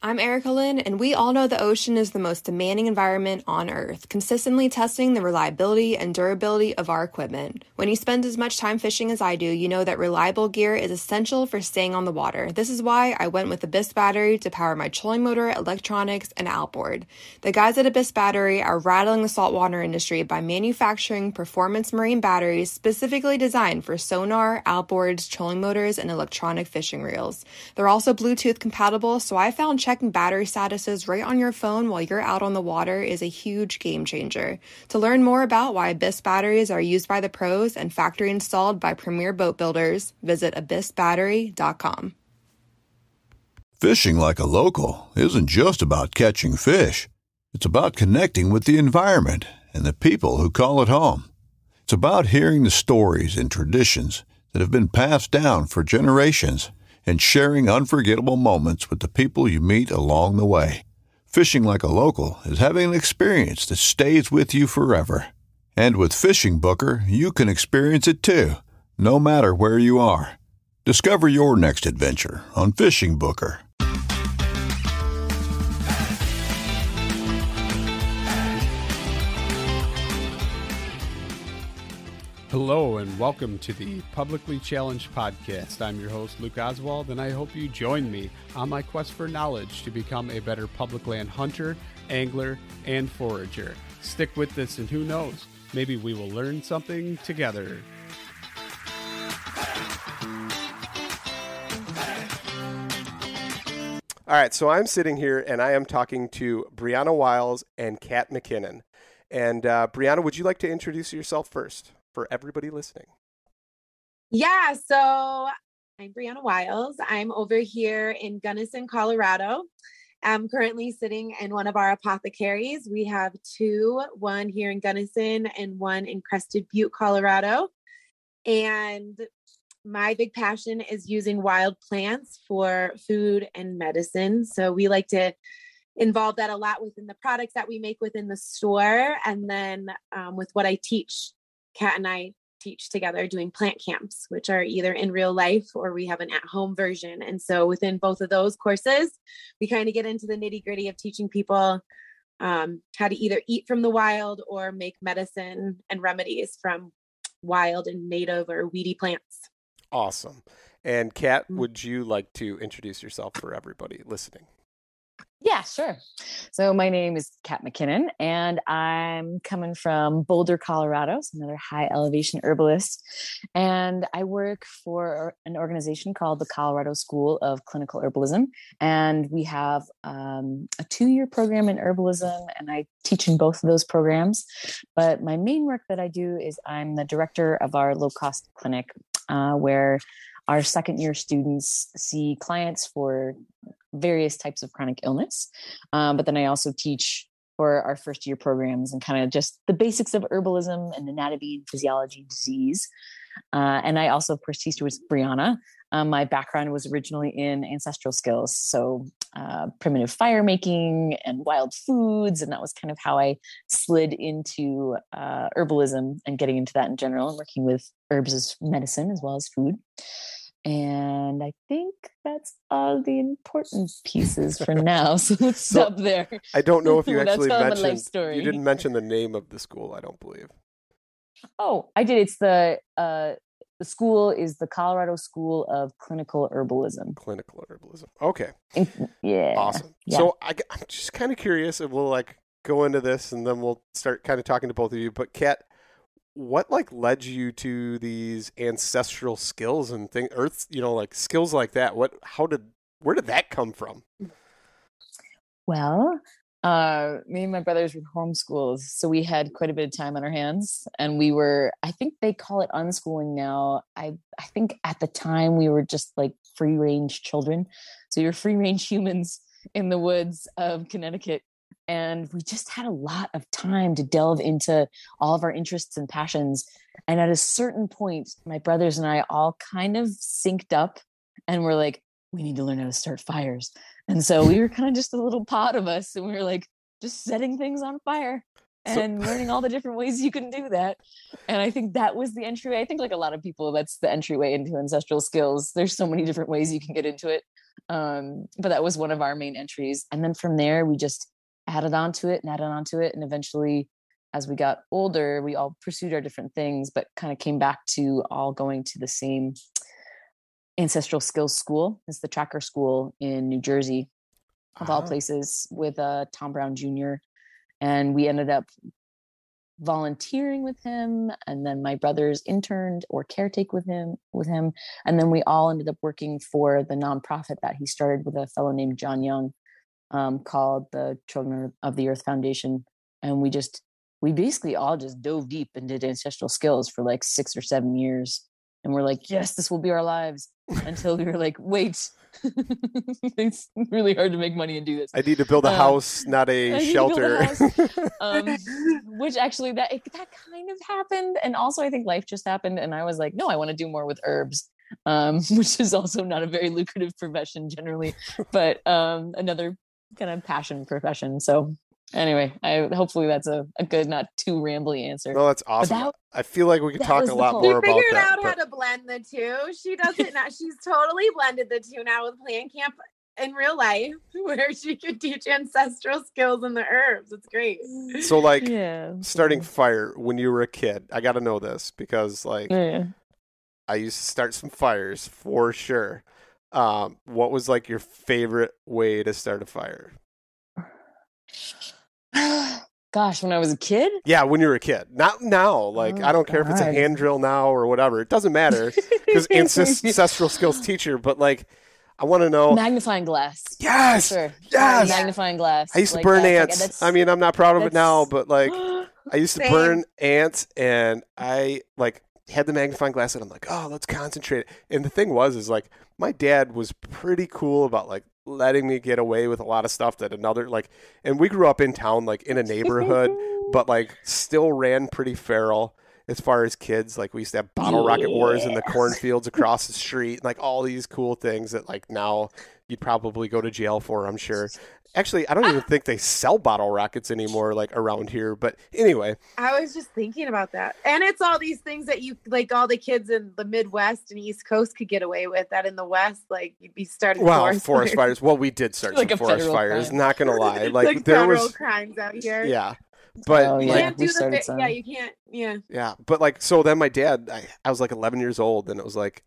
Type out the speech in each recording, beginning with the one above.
I'm Erica Lynn, and we all know the ocean is the most demanding environment on Earth, consistently testing the reliability and durability of our equipment. When you spend as much time fishing as I do, you know that reliable gear is essential for staying on the water. This is why I went with the Abyss battery to power my trolling motor, electronics, and outboard. The guys at Abyss Battery are rattling the saltwater industry by manufacturing performance marine batteries specifically designed for sonar, outboards, trolling motors, and electronic fishing reels. They're also Bluetooth compatible, so I found checking battery statuses right on your phone while you're out on the water is a huge game changer. To learn more about why Abyss batteries are used by the pros and factory installed by premier boat builders, visit abyssbattery.com. Fishing like a local isn't just about catching fish. It's about connecting with the environment and the people who call it home. It's about hearing the stories and traditions that have been passed down for generations and sharing unforgettable moments with the people you meet along the way. Fishing like a local is having an experience that stays with you forever. And with Fishing Booker, you can experience it too, no matter where you are. Discover your next adventure on Fishing Booker. Hello and welcome to the Publicly Challenged Podcast. I'm your host, Luke Oswald, and I hope you join me on my quest for knowledge to become a better public land hunter, angler, and forager. Stick with this and who knows, maybe we will learn something together. All right, so I'm sitting here and I am talking to Briana Wiles and Kat Mackinnon. And Briana, would you like to introduce yourself first for everybody listening? Yeah, so I'm Briana Wiles. I'm over here in Gunnison, Colorado. I'm currently sitting in one of our apothecaries. We have two, one here in Gunnison and one in Crested Butte, Colorado. And my big passion is using wild plants for food and medicine. So we like to involve that a lot within the products that we make within the store. And then with what I teach, Kat and I teach together doing plant camps, which are either in real life or we have an at-home version. And so within both of those courses, we kind of get into the nitty-gritty of teaching people how to either eat from the wild or make medicine and remedies from wild and native or weedy plants. Awesome. And Kat, would you like to introduce yourself for everybody listening? Yeah, sure. So my name is Kat Mackinnon, and I'm coming from Boulder, Colorado. So another high elevation herbalist. And I work for an organization called the Colorado School of Clinical Herbalism. And we have a 2-year program in herbalism, and I teach in both of those programs. But my main work that I do is I'm the director of our low-cost clinic, where our second-year students see clients for various types of chronic illness. But then I also teach for our first year programs and kind of just the basics of herbalism and anatomy and physiology of disease. And I also, of course, teach with Briana. My background was originally in ancestral skills. So primitive fire making and wild foods. And that was kind of how I slid into herbalism and getting into that in general and working with herbs as medicine as well as food. And I think that's all the important pieces for now. So let's stop there. I don't know if you actually mentioned, you didn't mention the name of the school, I don't believe. Oh, I did. It's the school is the Colorado School of Clinical Herbalism. Clinical Herbalism. Okay. Yeah. Awesome. Yeah. So I'm just kind of curious, and we'll go into this and then we'll start kind of talking to both of you. But Kat, what led you to these ancestral skills and skills like that? Where did that come from? Well, me and my brothers were homeschooled, so we had quite a bit of time on our hands, and we were, I think they call it unschooling now. I think at the time we were just like free range children. So you're free range humans in the woods of Connecticut. And we just had a lot of time to delve into all of our interests and passions. And at a certain point, my brothers and I all kind of synced up and were like, we need to learn how to start fires. And so we were kind of just a little pod of us. And we were like, just setting things on fire and learning all the different ways you can do that. And I think that was the entryway. I think like a lot of people, that's the entryway into ancestral skills. There's so many different ways you can get into it. But that was one of our main entries. And then from there, we just added on to it and added on to it. And eventually, as we got older, we all pursued our different things, but kind of came back to all going to the same ancestral skills school. It's the Tracker School in New Jersey, of all places, with Tom Brown Jr. And we ended up volunteering with him, and then my brothers interned or caretake with him, and then we all ended up working for the nonprofit that he started with a fellow named John Young, called the Children of the Earth Foundation. And we basically all just dove deep and did ancestral skills for like 6 or 7 years, and we're like, yes, this will be our lives, until we were like, wait, it's really hard to make money and do this. I need to build a house, not a shelter. Which actually that kind of happened. And also I think life just happened. And I was like, no, I want to do more with herbs, which is also not a very lucrative profession generally, but another kind of passion profession. So anyway, hopefully that's a good, not too rambly answer. No, that's awesome. I feel like we could talk a lot more about that. She figured out how to blend the two. She does it now. She's totally blended the two now with Plant Camp in real life, where she could teach ancestral skills and the herbs. It's great. So like starting fire when you were a kid, I got to know this because like I used to start some fires for sure. What was like your favorite way to start a fire? Gosh, when I was a kid? Yeah, when you were a kid. Not now. Like, I don't care if it's a hand drill now or whatever. It doesn't matter because ancestral skills teacher, but like, I want to know. Magnifying glass. Yes. Sure. Yes. Magnifying glass. I used to burn ants. I mean, I'm not proud of it now, but like, I used to burn ants, and I like had the magnifying glass, and I'm like, oh, let's concentrate. And the thing is like, my dad was pretty cool about like letting me get away with a lot of stuff that another like, and we grew up in town, like in a neighborhood, but like still ran pretty feral as far as kids. Like we used to have bottle rocket wars in the cornfields across the street, and like all these cool things that like now you'd probably go to jail for, I'm sure. Actually, I don't even think they sell bottle rockets anymore, like around here. But anyway, I was just thinking about that. And it's all these things that you like all the kids in the Midwest and East Coast could get away with, that in the West, like you'd be starting forest fires. Well, we did start like some forest fires, crime. Not going to lie. Like there was crimes out here. Yeah. But you can't do you can't. Yeah. Yeah. But like, so then my dad, I was like 11 years old, and it was like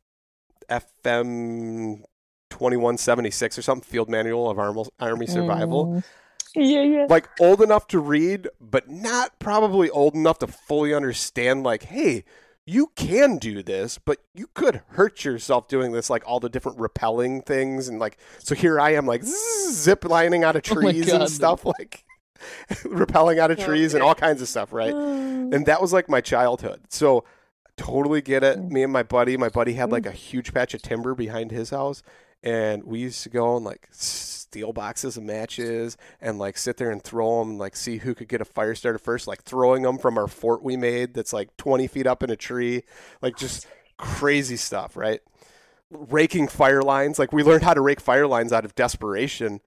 FM 2176 or something, Field Manual of Army Survival. Yeah. Like old enough to read, but not probably old enough to fully understand, like, hey, you can do this, but you could hurt yourself doing this, like all the different rappelling things. And like, so here I am like zip lining out of trees and stuff, like rappelling out of trees and all kinds of stuff, right? And that was like my childhood. So totally get it. Me and my buddy had like a huge patch of timber behind his house. And we used to go and like steal boxes of matches and like sit there and throw them and like see who could get a fire starter first, like throwing them from our fort we made that's like 20 feet up in a tree, like just crazy stuff, right? Raking fire lines. Like we learned how to rake fire lines out of desperation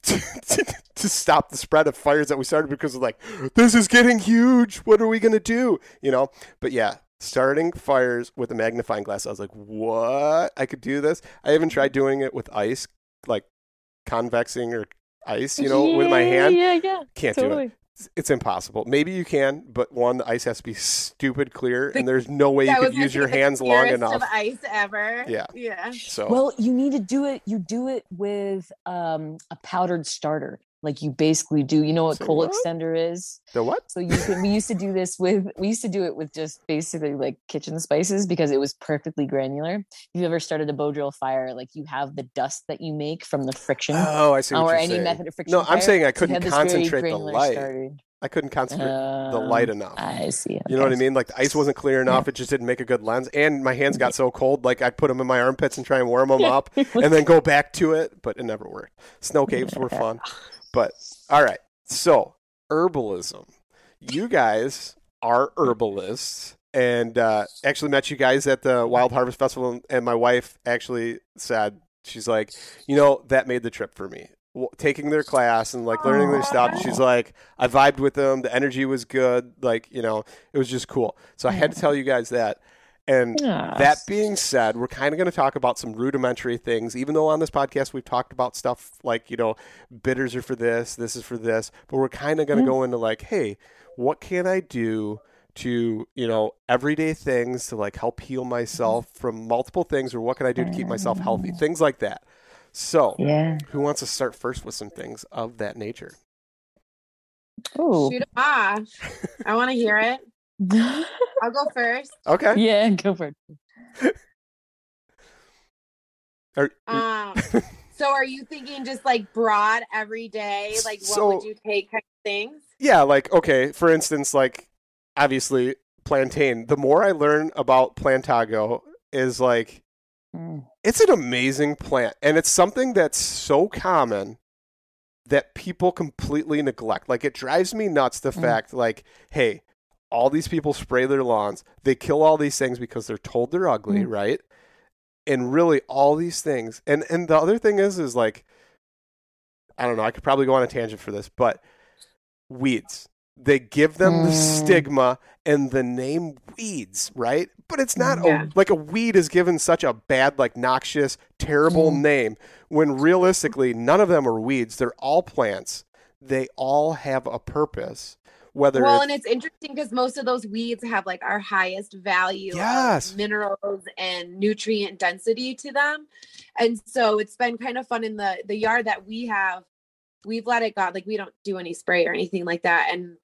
to stop the spread of fires that we started, because of like, this is getting huge. What are we going to do? You know, but yeah. Starting fires with a magnifying glass, I was like, what? I could do this? I even tried doing it with ice, like convexing or ice, with my hand. Yeah. Can't do it. It's impossible. Maybe you can, but one, the ice has to be stupid clear, and there's no way you could use your hands long enough. Of ice ever. Yeah. So well, you need to do it. You do it with a powdered starter. Like you basically do, you know what coal extender is? The what? So we used to do it with just basically like kitchen spices, because it was perfectly granular. If you ever started a bow drill fire, like you have the dust that you make from the friction. Oh, I see what or you're any saying. method of friction. No, I'm fire. saying I couldn't concentrate the light. Starter. I couldn't concentrate the light enough. I see. Okay. You know what I mean? Like the ice wasn't clear enough. It just didn't make a good lens. And my hands got so cold, like I'd put them in my armpits and try and warm them up and then go back to it. But it never worked. Snow caves were fun. But all right. So herbalism. You guys are herbalists. And actually met you guys at the Wild Harvest Festival. And my wife actually said, she's like, that made the trip for me. Taking their class and like learning their stuff. She's like, I vibed with them. The energy was good. Like, it was just cool. So I had to tell you guys that. And Yes. that being said, we're kind of going to talk about some rudimentary things, even though on this podcast we've talked about stuff like, bitters are for this is for this, but we're kind of going to go into like, hey, what can I do to, everyday things to like help heal myself from multiple things, or what can I do to keep myself healthy? Things like that. So who wants to start first with some things of that nature? Ooh. Shoot 'em off. I want to hear it. I'll go first. Okay. Yeah, go for it. So are you thinking just like broad every day? Like what would you take kind of things? Yeah, like, okay, for instance, like obviously plantain. The more I learn about plantago is like, it's an amazing plant. And it's something that's so common that people completely neglect. Like it drives me nuts the fact like, hey, all these people spray their lawns. They kill all these things because they're told they're ugly, right? And really all these things. And the other thing is like, I don't know, I could probably go on a tangent for this, but weeds. They give them the stigma and the name weeds, right? But it's not like a weed is given such a bad, like noxious, terrible name when realistically none of them are weeds. They're all plants. They all have a purpose. And it's interesting because most of those weeds have like our highest value of minerals and nutrient density to them. And so it's been kind of fun in the yard that we've let it go. Like we don't do any spray or anything like that. And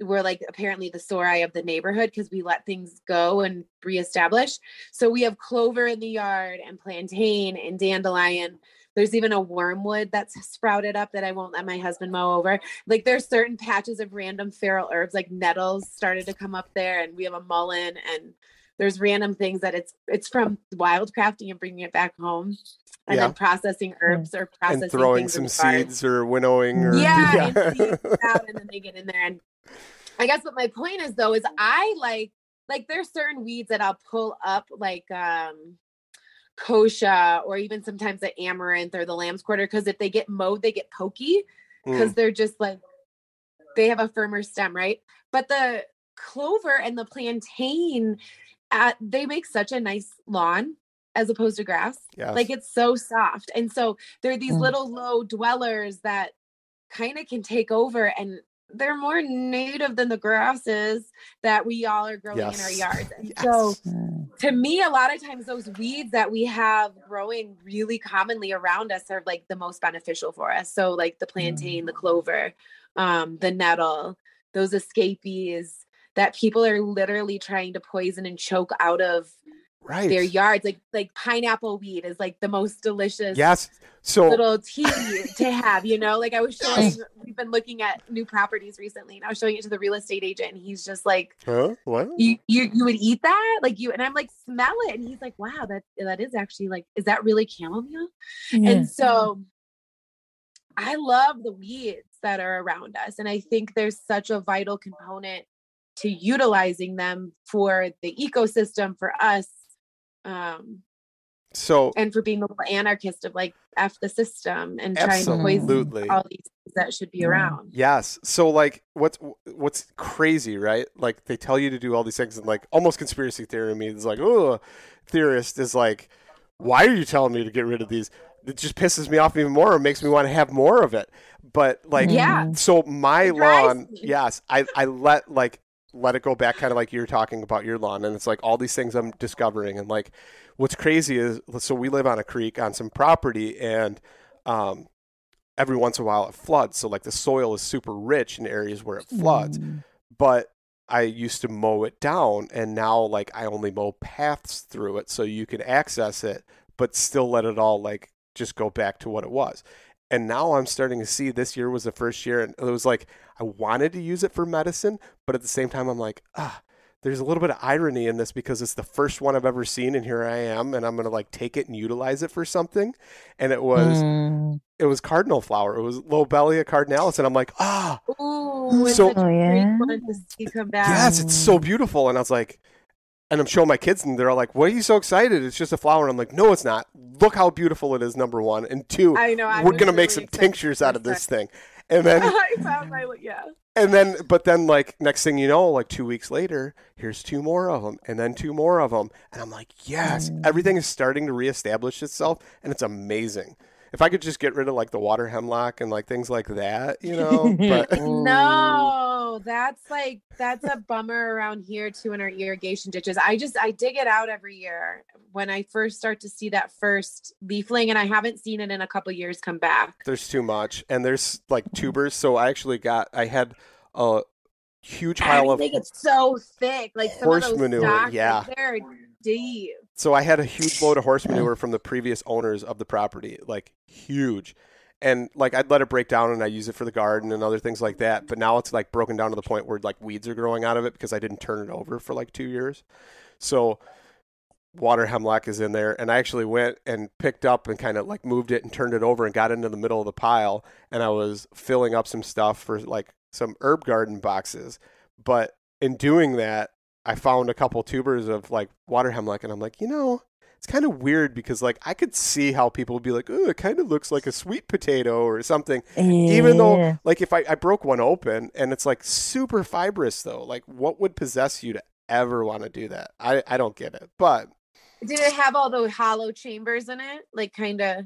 we're like apparently the sore eye of the neighborhood because we let things go and reestablish. So we have clover in the yard and plantain and dandelion. There's even a wormwood that's sprouted up that I won't let my husband mow over. Like there's certain patches of random feral herbs, like nettles started to come up there, and we have a mullein, and there's random things that it's from wildcrafting and bringing it back home, and then processing herbs or processing and throwing things some seeds or winnowing or and seeds out, and then they get in there. And I guess what my point is though is I like there's certain weeds that I'll pull up like kochia or even sometimes the amaranth or the lamb's quarter, because if they get mowed they get pokey because they're just like they have a firmer stem, right? But the clover and the plantain they make such a nice lawn as opposed to grass. Like it's so soft, and so they're these little low dwellers that kind of can take over, and they're more native than the grasses that we all are growing in our yards. And so to me, a lot of times those weeds that we have growing really commonly around us are like the most beneficial for us. So like the plantain, the clover, the nettle, those escapees that people are literally trying to poison and choke out of their yards. Like pineapple weed is like the most delicious little tea to have, like I was showing, we've been looking at new properties recently, and I was showing it to the real estate agent, and he's just like, what? You would eat that? Like and I'm like, smell it. And he's like, wow, that is actually like, is that really chamomile? And so I love the weeds that are around us. And I think there's such a vital component to utilizing them for the ecosystem, for us. And for being a little anarchist of like F the system and trying to poison all these things that should be around. Yes. So like what's crazy, right? Like they tell you to do all these things, and like almost conspiracy theory to me is like, theorist is like, why are you telling me to get rid of these? It just pisses me off even more and makes me want to have more of it. But like, so my lawn, I let it go back, kind of like you're talking about your lawn, and it's like all these things I'm discovering. And like what's crazy is, so we live on a creek on some property, and every once in a while it floods, so like the soil is super rich in areas where it floods. But I used to mow it down, and now like I only mow paths through it so you can access it, but still let it all like just go back to what it was. And now I'm starting to see, this year was the first year, and it was like I wanted to use it for medicine, but at the same time I'm like, there's a little bit of irony in this because it's the first one I've ever seen, and here I am, and I'm going to like take it and utilize it for something. And it was cardinal flower. It was Lobelia cardinalis, and I'm like, Ooh, it's such a great one to see come back. Yes, it's so beautiful. And I was like, And I'm showing my kids, and they're all like, "Why are you so excited? It's just a flower." And I'm like, "No, it's not. Look how beautiful it is, number one. And two, I know, we're going to make some tinctures out of this thing." And then, but then, like, next thing you know, like 2 weeks later, here's 2 more of them, and then 2 more of them. And I'm like, yes, everything is starting to reestablish itself, and it's amazing. If I could just get rid of like the water hemlock and like things like that, you know. But no, that's a bummer around here too in our irrigation ditches. I dig it out every year when I first start to see that first leafling, and I haven't seen it in a couple years come back. There's too much, and there's like tubers. So I had a huge pile of. It's so thick, like horse some of those manure. stalks, Yeah, like, they're deep. So I had a huge load of horse manure from the previous owners of the property, like huge. And like I'd let it break down and I use it for the garden and other things like that. But now it's like broken down to the point where like weeds are growing out of it because I didn't turn it over for like 2 years. So water hemlock is in there. And I actually went and picked up and kind of like moved it and turned it over and got into the middle of the pile. And I was filling up some stuff for like some herb garden boxes. But in doing that, I found a couple tubers of like water hemlock, and I'm like, it's kind of weird because like I could see how people would be like, oh, it kind of looks like a sweet potato or something. Yeah. Even though like if I broke one open and it's like super fibrous though, like what would possess you to ever want to do that? I don't get it. But did it have all those hollow chambers in it? Like kind of.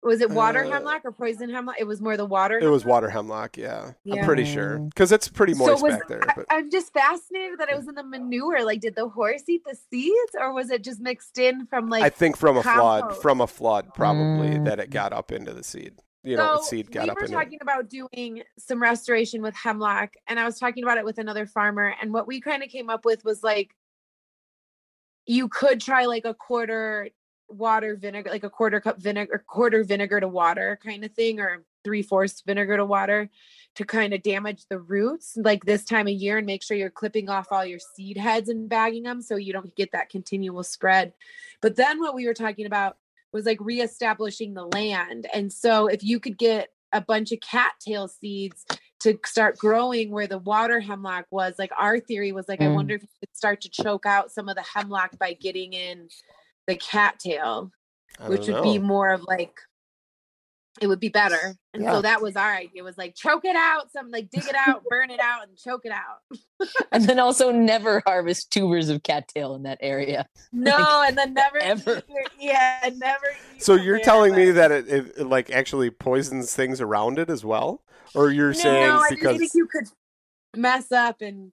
Was it water hemlock or poison hemlock? It was more the water. It was water hemlock, yeah. I'm pretty sure because it's pretty moist back there. But I'm just fascinated that it was in the manure. Like, did the horse eat the seeds, or was it just mixed in from like? I think from a flood, probably that it got up into the seed. The seed got up. We were talking about doing some restoration with hemlock, and I was talking about it with another farmer, and what we kind of came up with was like, you could try like a quarter water vinegar, like a quarter cup vinegar, quarter vinegar to water kind of thing, or 3/4 vinegar to water to kind of damage the roots like this time of year, and make sure you're clipping off all your seed heads and bagging them so you don't get that continual spread. But then what we were talking about was like reestablishing the land. And so if you could get a bunch of cattail seeds to start growing where the water hemlock was, like our theory was like, I wonder if you could start to choke out some of the hemlock by getting in the cattail, which would be more of like, it would be better. And so that was our idea, was like, choke it out, dig it out, burn it out, and choke it out. And then also never harvest tubers of cattail in that area. No, and then never ever. Never. So you're telling me that it like actually poisons things around it as well? Or you're saying because I think you could mess up and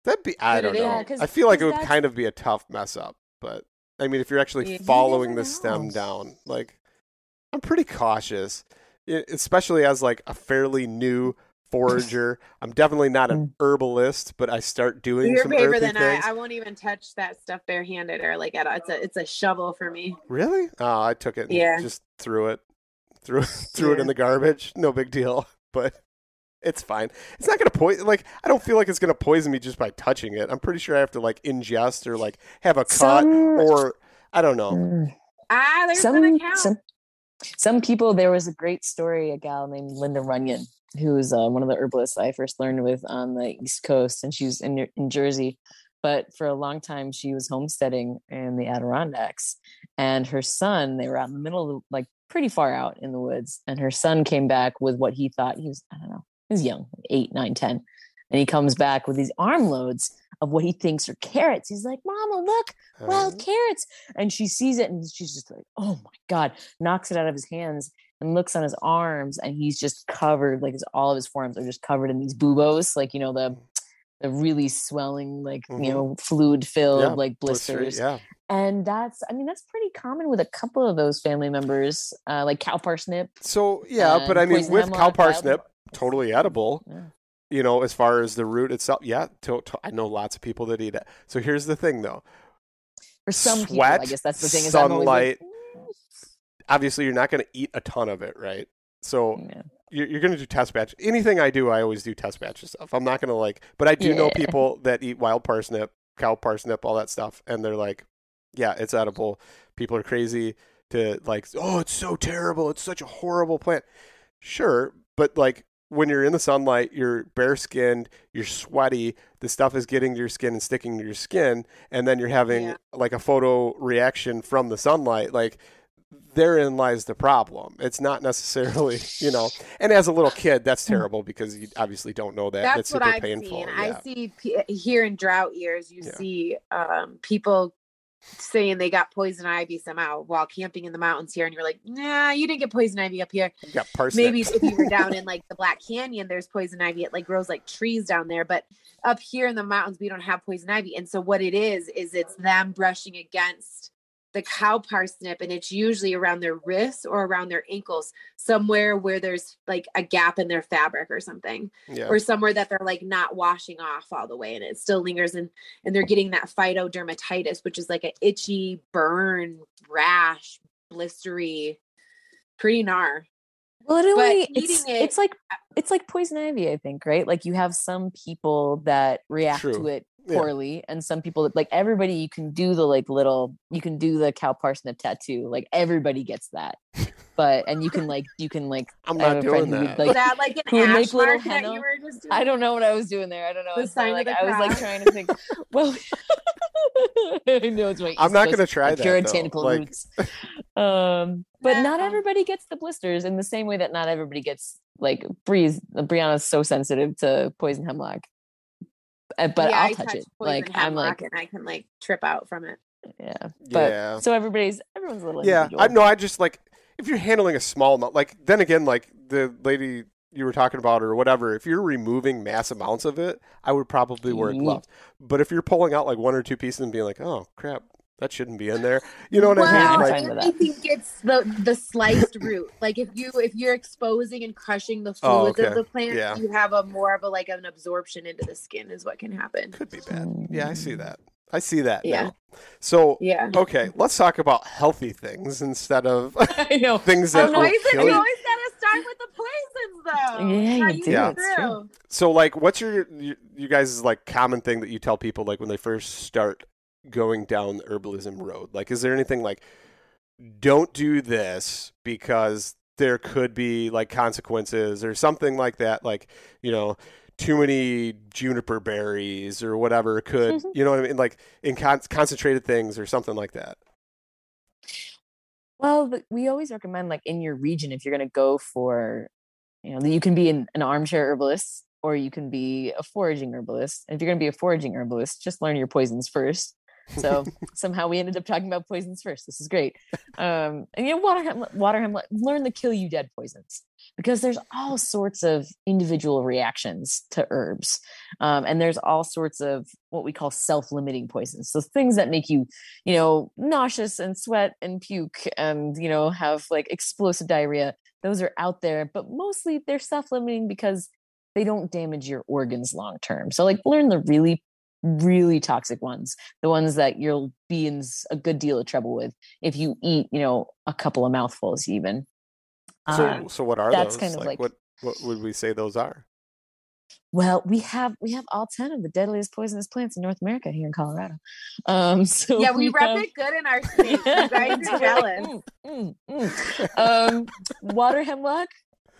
that'd be, I don't know. I feel like it would kind of be a tough mess up, but I mean, if you're actually following the stem down, like I'm pretty cautious, especially as like a fairly new forager. I'm definitely not an herbalist, but I start doing some earthy things. I won't even touch that stuff barehanded or like it's a shovel for me. Really? Oh, I took it and just threw it in the garbage. No big deal, but it's fine. It's not going to poison. Like, I don't feel like it's going to poison me just by touching it. I'm pretty sure I have to like ingest or like have a cut or I don't know. There's an account. Some people, there was a great story, a gal named Linda Runyon, who's one of the herbalists I first learned with on the East Coast, and she was in Jersey. But for a long time, she was homesteading in the Adirondacks. And her son, they were out in the middle of like pretty far out in the woods. And her son came back with what he thought he was, I don't know, he was young, 8, 9, 10. And he comes back with these armloads of what he thinks are carrots. He's like, Mama, look, wild carrots. And she sees it and she's just like, oh my God, knocks it out of his hands and looks on his arms. And he's just covered, like all of his forearms are just covered in these buboes, like, the really swelling, like, fluid filled, like blisters. And that's pretty common with a couple of those family members, like cow parsnip. So, but I mean, with cow parsnip, totally edible. Yeah. As far as the root itself, I know lots of people that eat it. So here's the thing, though. For some people, I guess that's the thing. Is sunlight. Obviously, you're not going to eat a ton of it, right? So you're going to do test batch. Anything I do, I always do test batch stuff. I'm not going to but I do know people that eat wild parsnip, cow parsnip, all that stuff, and they're like, yeah, it's edible. People are crazy to like, oh, it's so terrible. It's such a horrible plant. Sure, but like, when you're in the sunlight, you're bare skinned, you're sweaty, the stuff is getting to your skin and sticking to your skin, and then you're having like a photo reaction from the sunlight, like therein lies the problem. It's not necessarily, and as a little kid, that's terrible because you obviously don't know that. That's super what I've painful. seen. Yeah. I see here in drought years, you see people saying they got poison ivy somehow while camping in the mountains here, and you're like, nah, you didn't get poison ivy up here. You got parsnips. Maybe if you were down in like the Black Canyon, there's poison ivy. It like grows like trees down there, but up here in the mountains, we don't have poison ivy. And so what it is it's them brushing against the cow parsnip, and it's usually around their wrists or around their ankles, somewhere where there's like a gap in their fabric or something, or somewhere that they're like not washing off all the way and it still lingers, and they're getting that phytodermatitis, which is like an itchy burn, rash, blistery, pretty gnar. Literally, it's like poison ivy, I think, right? Like you have some people that react to it poorly, and some people that, like, everybody, you can do the cow parsnip tattoo, like everybody gets that, and you can I'm not doing that. Was that like an ash mark that you were just doing? I don't know what I was doing there. I don't know. The sign of the I was like trying to think. Well, I know it's my. I'm not going to try that. Puritanical roots. But not everybody gets the blisters in the same way that not everybody gets, like, Briana's so sensitive to poison hemlock. But I'll touch it. Like I'm like, and I can like trip out from it. Yeah. But so everyone's a little individual. I just like, if you're handling a small amount, like, then again, like the lady you were talking about or whatever, if you're removing mass amounts of it, I would probably wear gloves. But if you're pulling out like one or two pieces and being like, oh crap, that shouldn't be in there. You know what I mean? Like, I think it's the sliced root. Like if you're exposing and crushing the fluids of the plant, you have more of an absorption into the skin is what can happen. Could be bad. Yeah, I see that. Yeah. Now. So okay, let's talk about healthy things instead of I know things that will kill you you. always gotta start with the poisons, though. Yeah, you do. It's true. So like, what's your guys' like common thing that you tell people like when they first start going down the herbalism road? Like, is there anything like, don't do this because there could be like consequences or something like that, like, too many juniper berries or whatever could, you know what I mean? Like in concentrated things or something like that. Well, we always recommend, like, in your region, if you're going to go for, you can be an armchair herbalist or you can be a foraging herbalist. And if you're going to be a foraging herbalist, just learn your poisons first. So somehow we ended up talking about poisons first. This is great. And water hemlock, learn the kill you dead poisons, because there's all sorts of individual reactions to herbs. And there's all sorts of what we call self-limiting poisons. So things that make you, nauseous and sweat and puke and, have like explosive diarrhea. Those are out there, but mostly they're self-limiting because they don't damage your organs long-term. So like learn the really, really toxic ones, the ones that you'll be in a good deal of trouble with if you eat, a couple of mouthfuls even. So what are that's those? Kind of like what would we say those are? Well, we have all 10 of the deadliest poisonous plants in North America here in Colorado. So yeah, we rep it good in our state. You guys are jealous. Water hemlock,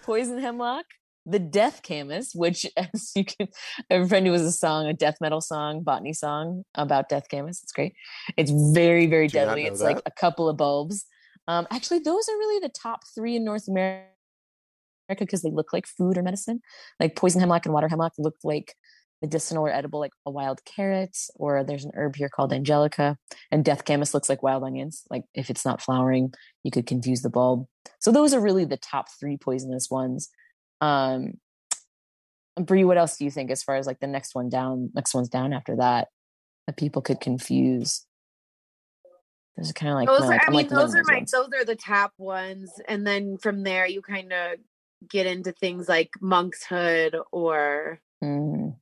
poison hemlock, the death camas, which, as you can, I have a friend who was a death metal song, botany song about death camas. It's great. It's very, very deadly. It's like a couple of bulbs. Actually, those are really the top 3 in North America because they look like food or medicine. Like poison hemlock and water hemlock look like medicinal or edible, like a wild carrot, or there's an herb here called angelica. And death camas looks like wild onions. Like if it's not flowering, you could confuse the bulb. So those are really the top 3 poisonous ones. Bree, what else do you think as far as like the next one's down after that people could confuse? Those are kind of like those are the top ones, and then from there you kind of get into things like monkshood or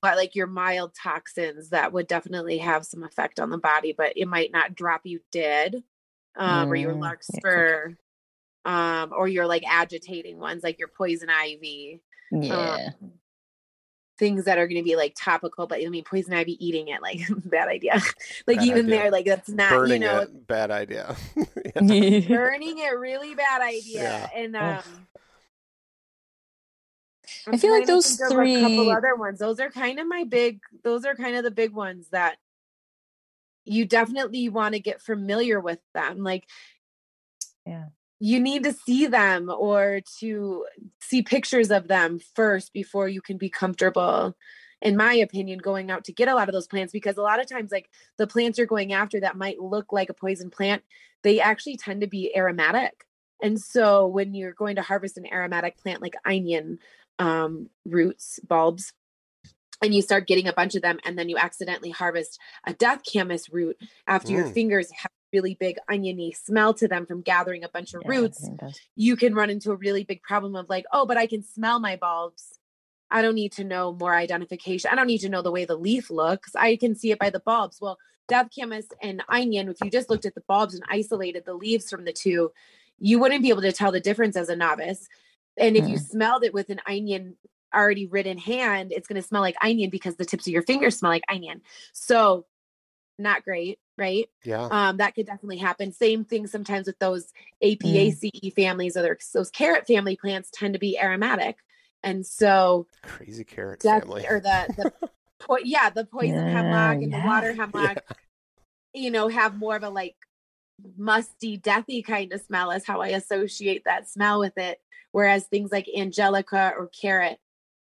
like your mild toxins that would definitely have some effect on the body, but it might not drop you dead, or your larkspur, or your like agitating ones like your poison ivy. Things that are going to be like topical, but poison ivy, eating it, like bad idea. Like bad even idea. There, like that's not, burning it, bad idea. Burning it, really bad idea. Yeah. And I feel like those three, a couple other ones. Those are kind of the big ones that you definitely want to get familiar with them. Like, yeah, you need to see them or to see pictures of them first before you can be comfortable, in my opinion, going out to get a lot of those plants, because a lot of times, like, the plants you're going after that might look like a poison plant, they actually tend to be aromatic. And so when you're going to harvest an aromatic plant like onion roots, bulbs, and you start getting a bunch of them, and then you accidentally harvest a death camas root after your fingers have really big oniony smell to them from gathering a bunch of roots, you can run into a really big problem of like, oh, but I can smell my bulbs. I don't need to know more identification. I don't need to know the way the leaf looks. I can see it by the bulbs. Well, death camas and onion, if you just looked at the bulbs and isolated the leaves from the two, you wouldn't be able to tell the difference as a novice. And if you smelled it with an onion already written hand, it's going to smell like onion because the tips of your fingers smell like onion. So not great, right? Yeah. That could definitely happen. Same thing sometimes with those Apiaceae families, or those carrot family plants tend to be aromatic. And so crazy carrot family, or the poison hemlock and the water hemlock, have more of a like musty, deathy kind of smell is how I associate that smell with it. Whereas things like angelica or carrot,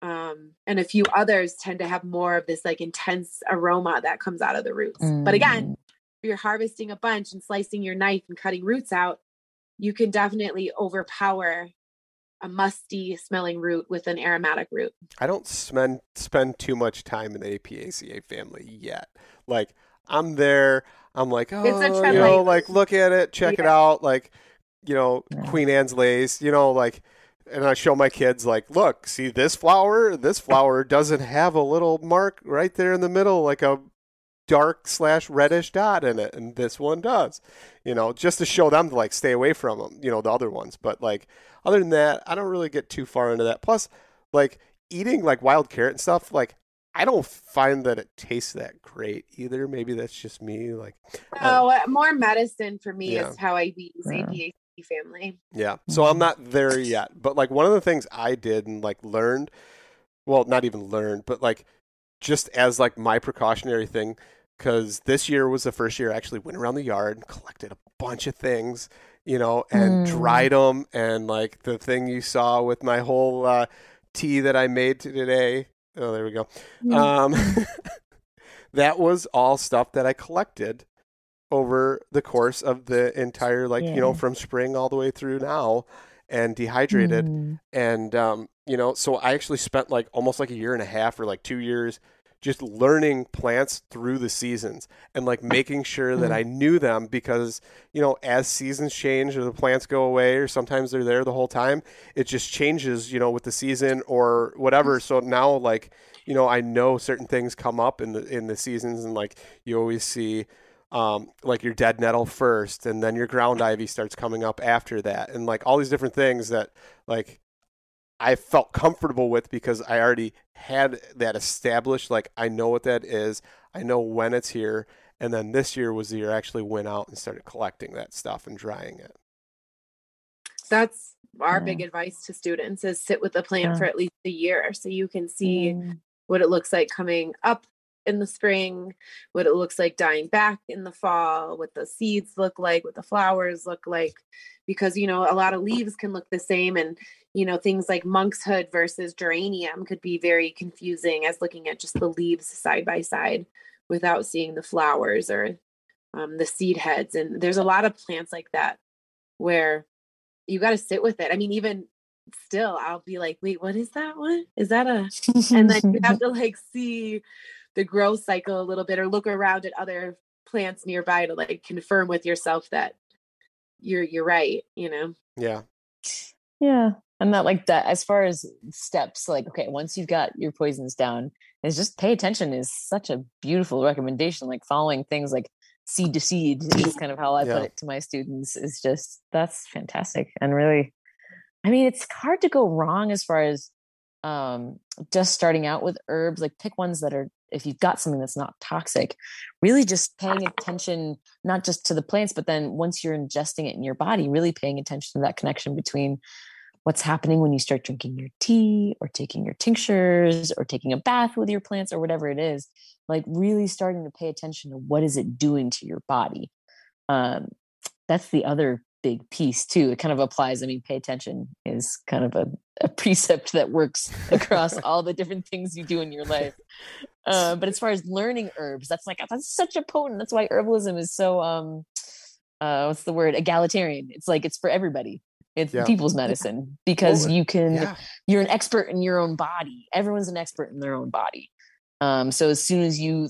and a few others tend to have more of this like intense aroma that comes out of the roots. But again, if you're harvesting a bunch and slicing your knife and cutting roots out, you can definitely overpower a musty smelling root with an aromatic root. I don't spend too much time in the Apiaceae family yet. Like, I'm there, I'm like, oh, like look at it, check it out, like, Queen Anne's lace, like, and I show my kids like, look, see this flower doesn't have a little mark right there in the middle, like a dark/reddish dot in it, and this one does, just to show them to like stay away from them, the other ones. But like, other than that, I don't really get too far into that. Plus, like, eating like wild carrot and stuff, like, I don't find that it tastes that great either. Maybe that's just me. Like, more medicine for me is how I use Apiaceae family. Yeah. So I'm not there yet. But like, one of the things I did and like learned, well, not even learned, but like just as like my precautionary thing, because this year was the first year I actually went around the yard and collected a bunch of things, and dried them. And like the thing you saw with my whole tea that I made today. Oh, there we go. That was all stuff that I collected over the course of the entire, like, from spring all the way through now, and dehydrated. And, so I actually spent like almost like a year and a half or like 2 years just learning plants through the seasons and like making sure that I knew them, because, as seasons change or the plants go away, or sometimes they're there the whole time, it just changes, with the season or whatever. So now, like, I know certain things come up in the seasons, and like you always see, like your dead nettle first, and then your ground ivy starts coming up after that, and like all these different things that like I felt comfortable with because I already had that established. Like, I know what that is, I know when it's here. And then this year was the year I actually went out and started collecting that stuff and drying it. That's our big advice to students, is sit with the plant for at least a year so you can see what it looks like coming up in the spring, what it looks like dying back in the fall, what the seeds look like, what the flowers look like, because, a lot of leaves can look the same. And, things like monkshood versus geranium could be very confusing as looking at just the leaves side by side without seeing the flowers or the seed heads. And there's a lot of plants like that where you got to sit with it. I mean, even still, I'll be like, wait, what is that one? Is that a, and then you have to like see the growth cycle a little bit, or look around at other plants nearby to like confirm with yourself that you're right, Yeah. Yeah. And that, like, that, as far as steps, like, okay, once you've got your poisons down, is just pay attention is such a beautiful recommendation. Like, following things like seed to seed is kind of how I put it to my students, is just, that's fantastic. And really, I mean, it's hard to go wrong as far as just starting out with herbs. Like, pick ones that are, if you've got something that's not toxic, really just paying attention, not just to the plants, but then once you're ingesting it in your body, really paying attention to that connection between what's happening when you start drinking your tea or taking your tinctures or taking a bath with your plants or whatever it is, like really starting to pay attention to what is it doing to your body. That's the other big piece too. It kind of applies. I mean, pay attention is kind of a precept that works across all the different things you do in your life. But as far as learning herbs, that's such a potent, that's why herbalism is so, what's the word? Egalitarian. It's like, it's for everybody. It's people's medicine because you're an expert in your own body. Everyone's an expert in their own body. So as soon as you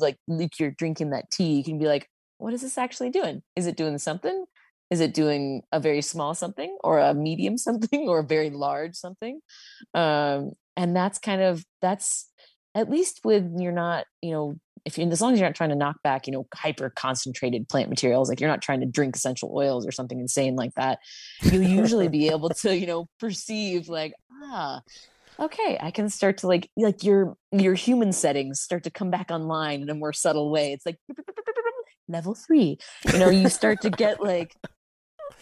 you're drinking that tea, you can be like, what is this actually doing? Is it doing something? Is it doing a very small something or a medium something or a very large something? And that's at least when you're not, as long as you're not trying to knock back, hyper concentrated plant materials, like you're not trying to drink essential oils or something insane like that, you'll usually be able to, perceive okay, I can start to like your human settings start to come back online in a more subtle way. It's like level 3, you start to get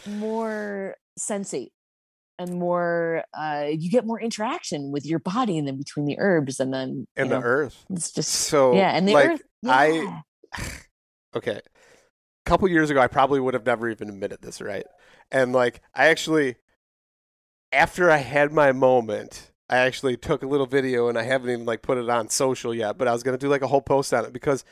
more sensate and more, you get more interaction with your body and then between the herbs and then the earth. It's just so and the earth. Yeah. Okay. A couple years ago, I probably would have never even admitted this, right? And I actually, after I had my moment, I actually took a little video and I haven't even put it on social yet, but I was going to do a whole post on it because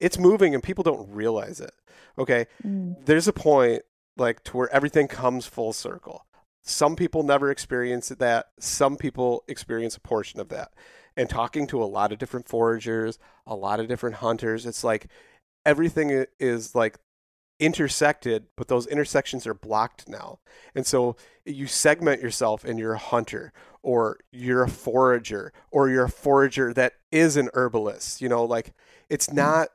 it's moving and people don't realize it. Okay. There's a point to where everything comes full circle. Some people never experience that. Some people experience a portion of that. And talking to a lot of different foragers, a lot of different hunters, it's everything is intersected, but those intersections are blocked now. And so you segment yourself and you're a hunter, or you're a forager, or you're a forager that is an herbalist. It's not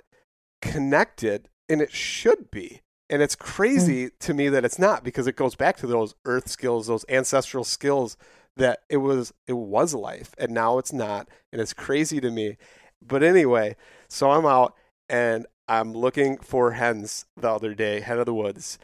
connected, and it should be. And it's crazy to me that it's not, because it goes back to those earth skills, those ancestral skills that it was life, and now it's not. And it's crazy to me. But anyway, so I'm out and I'm looking for hens the other day, hen of the woods,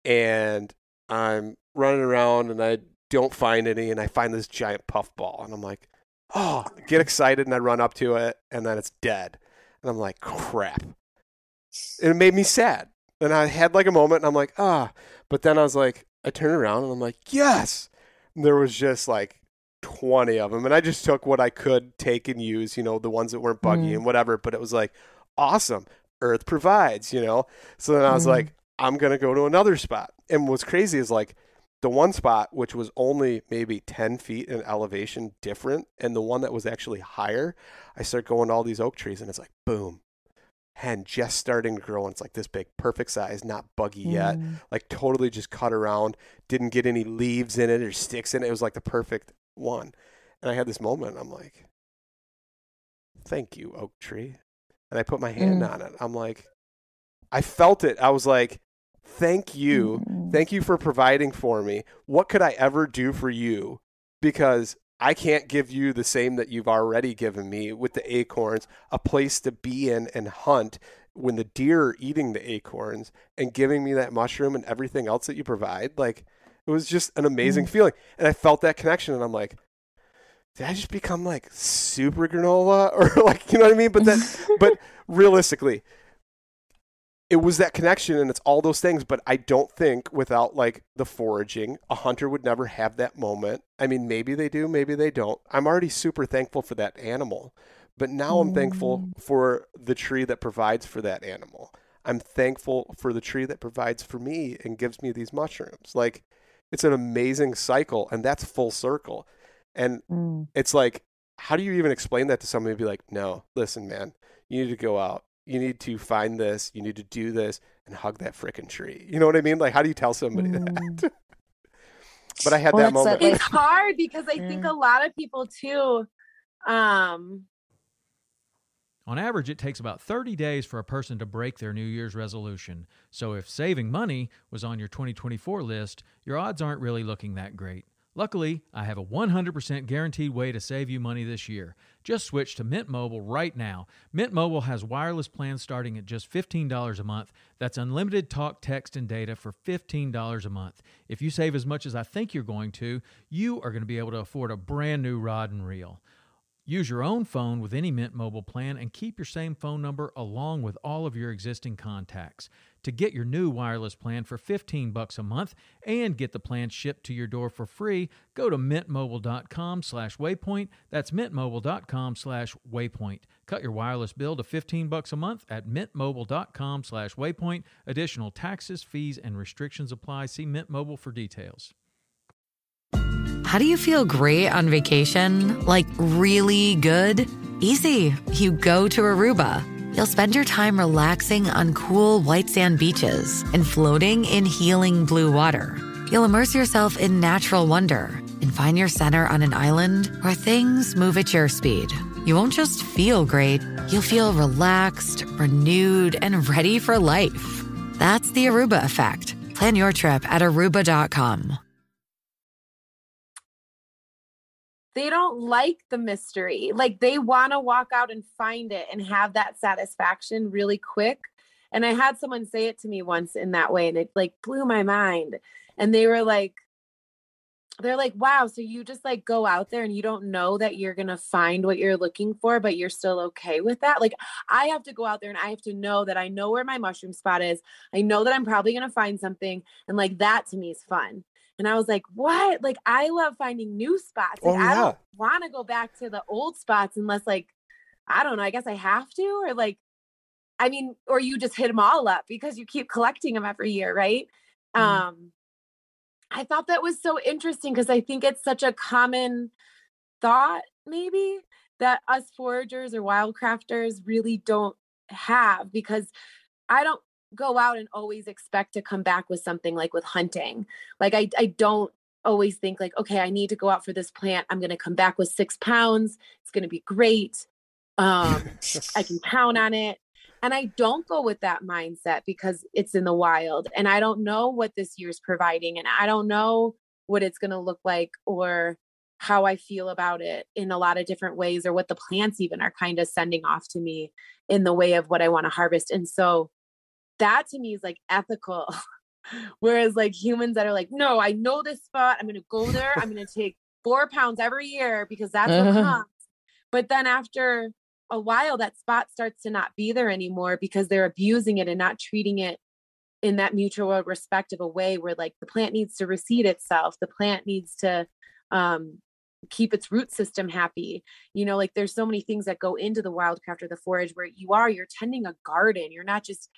and I'm running around and I don't find any, and I find this giant puffball, and I'm like, oh, get excited, and I run up to it, and then it's dead. And I'm like, crap. And it made me sad. And I had a moment, and I'm like, but then I was like, I turned around and I'm like, yes. And there was just 20 of them. And I just took what I could take and use, the ones that weren't buggy and whatever. But it was awesome. Earth provides, So then I was like, I'm going to go to another spot. And what's crazy is the one spot, which was only maybe 10 feet in elevation different, and the one that was actually higher, I start going to all these oak trees, and it's boom. Hen just starting to grow, and it's this big, perfect size, not buggy yet, totally just cut around, didn't get any leaves in it or sticks in it. It was the perfect one. And I had this moment, I'm like, thank you, oak tree. And I put my hand on it. I'm like, I felt it. I was like, thank you. Thank you for providing for me. What could I ever do for you? Because I can't give you the same that you've already given me with the acorns, a place to be in and hunt when the deer are eating the acorns, and giving me that mushroom and everything else that you provide. It was just an amazing feeling. And I felt that connection, and I'm like, did I just become super granola, or you know what I mean? But realistically, it was that connection, and it's all those things. But I don't think without the foraging, a hunter would never have that moment. I mean, maybe they do, maybe they don't. I'm already super thankful for that animal, but now I'm thankful for the tree that provides for that animal. I'm thankful for the tree that provides for me and gives me these mushrooms. It's an amazing cycle, and that's full circle. And it's how do you even explain that to somebody and be like, no, listen, man, you need to go out. You need to find this, you need to do this, and hug that frickin' tree. You know what I mean? How do you tell somebody that? But I had that moment. It's hard because I think a lot of people too, on average, it takes about 30 days for a person to break their New Year's resolution. So if saving money was on your 2024 list, your odds aren't really looking that great. Luckily, I have a 100% guaranteed way to save you money this year. Just switch to Mint Mobile right now. Mint Mobile has wireless plans starting at just $15 a month. That's unlimited talk, text, and data for $15 a month. If you save as much as I think you're going to, you are going to be able to afford a brand new rod and reel. Use your own phone with any Mint Mobile plan and keep your same phone number along with all of your existing contacts. To get your new wireless plan for $15 a month and get the plan shipped to your door for free, go to mintmobile.com/waypoint. That's mintmobile.com/waypoint. Cut your wireless bill to $15 a month at mintmobile.com/waypoint. Additional taxes, fees, and restrictions apply. See Mint Mobile for details. How do you feel great on vacation? Like really good? Easy. You go to Aruba. You'll spend your time relaxing on cool white sand beaches and floating in healing blue water. You'll immerse yourself in natural wonder and find your center on an island where things move at your speed. You won't just feel great, you'll feel relaxed, renewed, and ready for life. That's the Aruba effect. Plan your trip at aruba.com. They don't like the mystery. Like they want to walk out and find it and have that satisfaction really quick. And I had someone say it to me once in that way, and it like blew my mind. And they're like, wow, so you just like go out there and you don't know that you're going to find what you're looking for, but you're still okay with that. Like I have to go out there and I have to know that I know where my mushroom spot is. I know that I'm probably going to find something. And like that to me is fun. And I was like, what? Like, I love finding new spots. Like, I don't want to go back to the old spots unless like, I don't know, I guess I have to, or like, I mean, or you just hit them all up because you keep collecting them every year. Right. I thought that was so interesting because I think it's such a common thought maybe that us foragers or wildcrafters really don't have, because I don't go out and always expect to come back with something like with hunting. Like I don't always think like, okay, I need to go out for this plant. I'm going to come back with 6 pounds. It's going to be great. I can count on it. And I don't go with that mindset because it's in the wild and I don't know what this year's providing. And I don't know what it's going to look like or how I feel about it in a lot of different ways, or what the plants even are kind of sending off to me in the way of what I want to harvest. And so that to me is like ethical. Whereas like humans that are like, no, I know this spot. I'm going to go there. I'm going to take 4 pounds every year because that's what comes. But then after a while, that spot starts to not be there anymore because they're abusing it and not treating it in that mutual respect of a way where like the plant needs to reseed itself. The plant needs to keep its root system happy. You know, like there's so many things that go into the wildcraft or the forage where you're tending a garden. You're not just,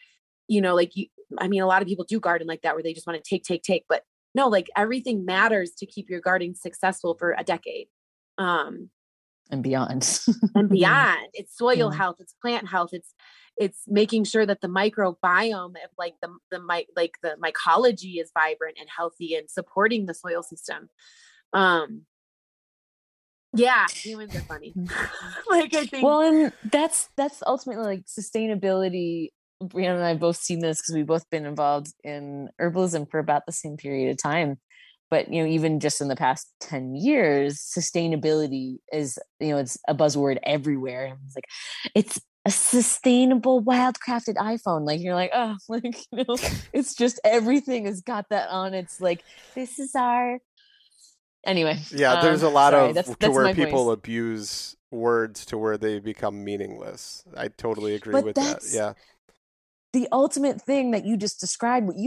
you know, like I mean, a lot of people do garden like that where they just want to take, but no, like everything matters to keep your garden successful for a decade. And beyond. And beyond. It's soil health, it's plant health, it's making sure that the microbiome of like the mycology is vibrant and healthy and supporting the soil system. Yeah, humans are funny. Like I think. Well, and that's ultimately like sustainability. Briana and I have both seen this because we've both been involved in herbalism for about the same period of time. But, you know, even just in the past 10 years, sustainability is, you know, it's a buzzword everywhere. And it's like, it's a sustainable wildcrafted iPhone. Like, you're like, oh, like, you know, it's just everything has got that on. It's like, this is our, anyway. Yeah, there's a lot of that's where people abuse words to where they become meaningless. I totally agree with that. Yeah. The ultimate thing that you just described, where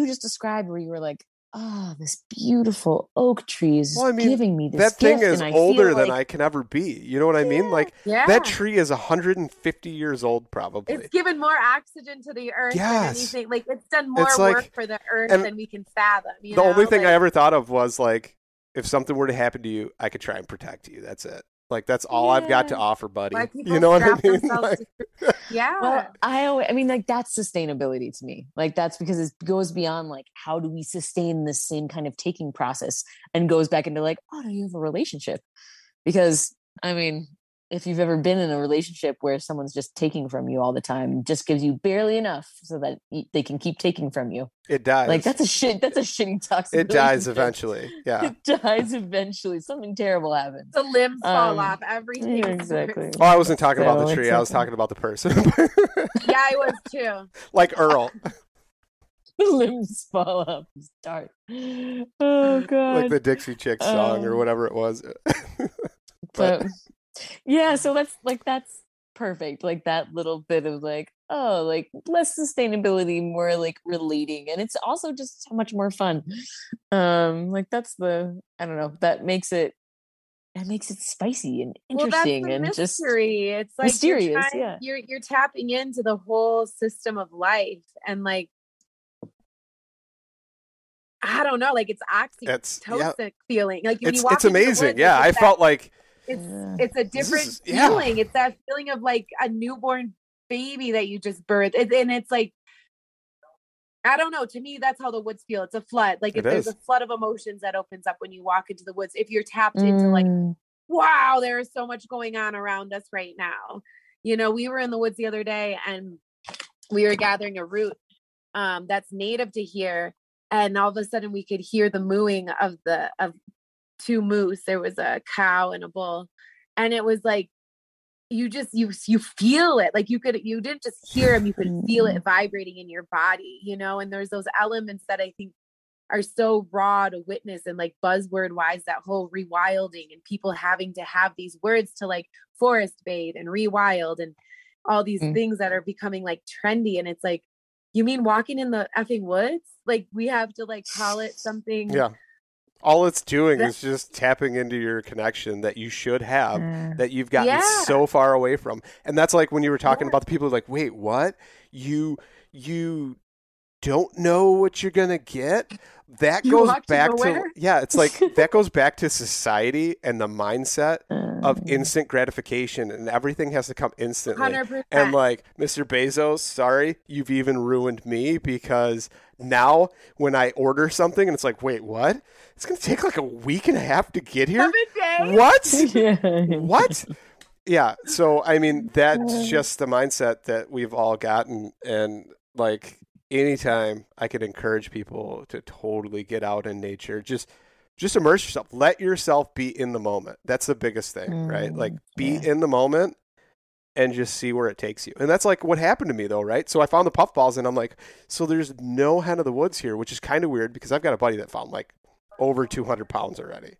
you were like, oh, this beautiful oak tree is giving me this that thing gift, is older than I can ever be. You know what I mean? Like that tree is 150 years old, probably. It's given more oxygen to the earth than anything. Like it's done more work for the earth than we can fathom. The only thing I ever thought of was like, if something were to happen to you, I could try and protect you. That's it. Like that's all I've got to offer, buddy. You know what I mean? Like, Well, I mean, like that's sustainability to me. Like that's because it goes beyond like how do we sustain this same kind of taking process and goes back into like, oh, do you have a relationship? Because I mean, if you've ever been in a relationship where someone's just taking from you all the time, just gives you barely enough so that they can keep taking from you. It dies. Like that's a shitty toxic. It dies eventually. Yeah. It dies eventually. Something terrible happens. The limbs fall off. Everything. Yeah, exactly. Oh, I wasn't talking about the tree. I was talking about the person. Yeah, I was too. Like Earl. The limbs fall off. It's dark. Oh god. Like the Dixie Chicks song or whatever it was. But yeah, so that's perfect. Like that little bit of like, oh, like less sustainability, more like relating, and it's also just so much more fun. Like that's I don't know, that makes it spicy and interesting. Well, that's the and mystery. Just it's like mysterious. you're tapping into the whole system of life, and like I don't know, like it's oxytocin feeling. Like when you walk it's amazing. Woods, yeah, I felt like it's a different feeling. It's that feeling of like a newborn baby that you just birthed, and it's like, I don't know. To me, that's how the woods feel. It's a flood. Like there's a flood of emotions that opens up when you walk into the woods. If you're tapped into like, wow, there is so much going on around us right now. You know, we were in the woods the other day and we were gathering a root that's native to here, and all of a sudden we could hear the mooing of two moose. There was a cow and a bull, and it was like you feel it. Like you didn't just hear them, you could feel it vibrating in your body, you know. And there's those elements that I think are so raw to witness, and like buzzword wise, that whole rewilding and people having to have these words to like forest bathe and rewild and all these things that are becoming like trendy. And it's like, you mean walking in the effing woods? Like we have to like call it something. Yeah. All it's doing is just tapping into your connection that you should have, that you've gotten so far away from. And that's like when you were talking about the people like, wait, what? You don't know what you're going to get? That goes back to it's like that goes back to society and the mindset of instant gratification, and everything has to come instantly. 100%. And like, Mr. Bezos, sorry, you've even ruined me, because now when I order something and it's like, wait, what? It's going to take like a week and a half to get here? 7 days? What? What? Yeah. So, I mean, that's just the mindset that we've all gotten. And like, anytime I could encourage people to totally get out in nature, just immerse yourself. Let yourself be in the moment. That's the biggest thing, right? Like be in the moment and just see where it takes you. And that's like what happened to me though, right? So I found the puffballs and I'm like, so there's no hen of the woods here, which is kind of weird because I've got a buddy that found like over 200 pounds already.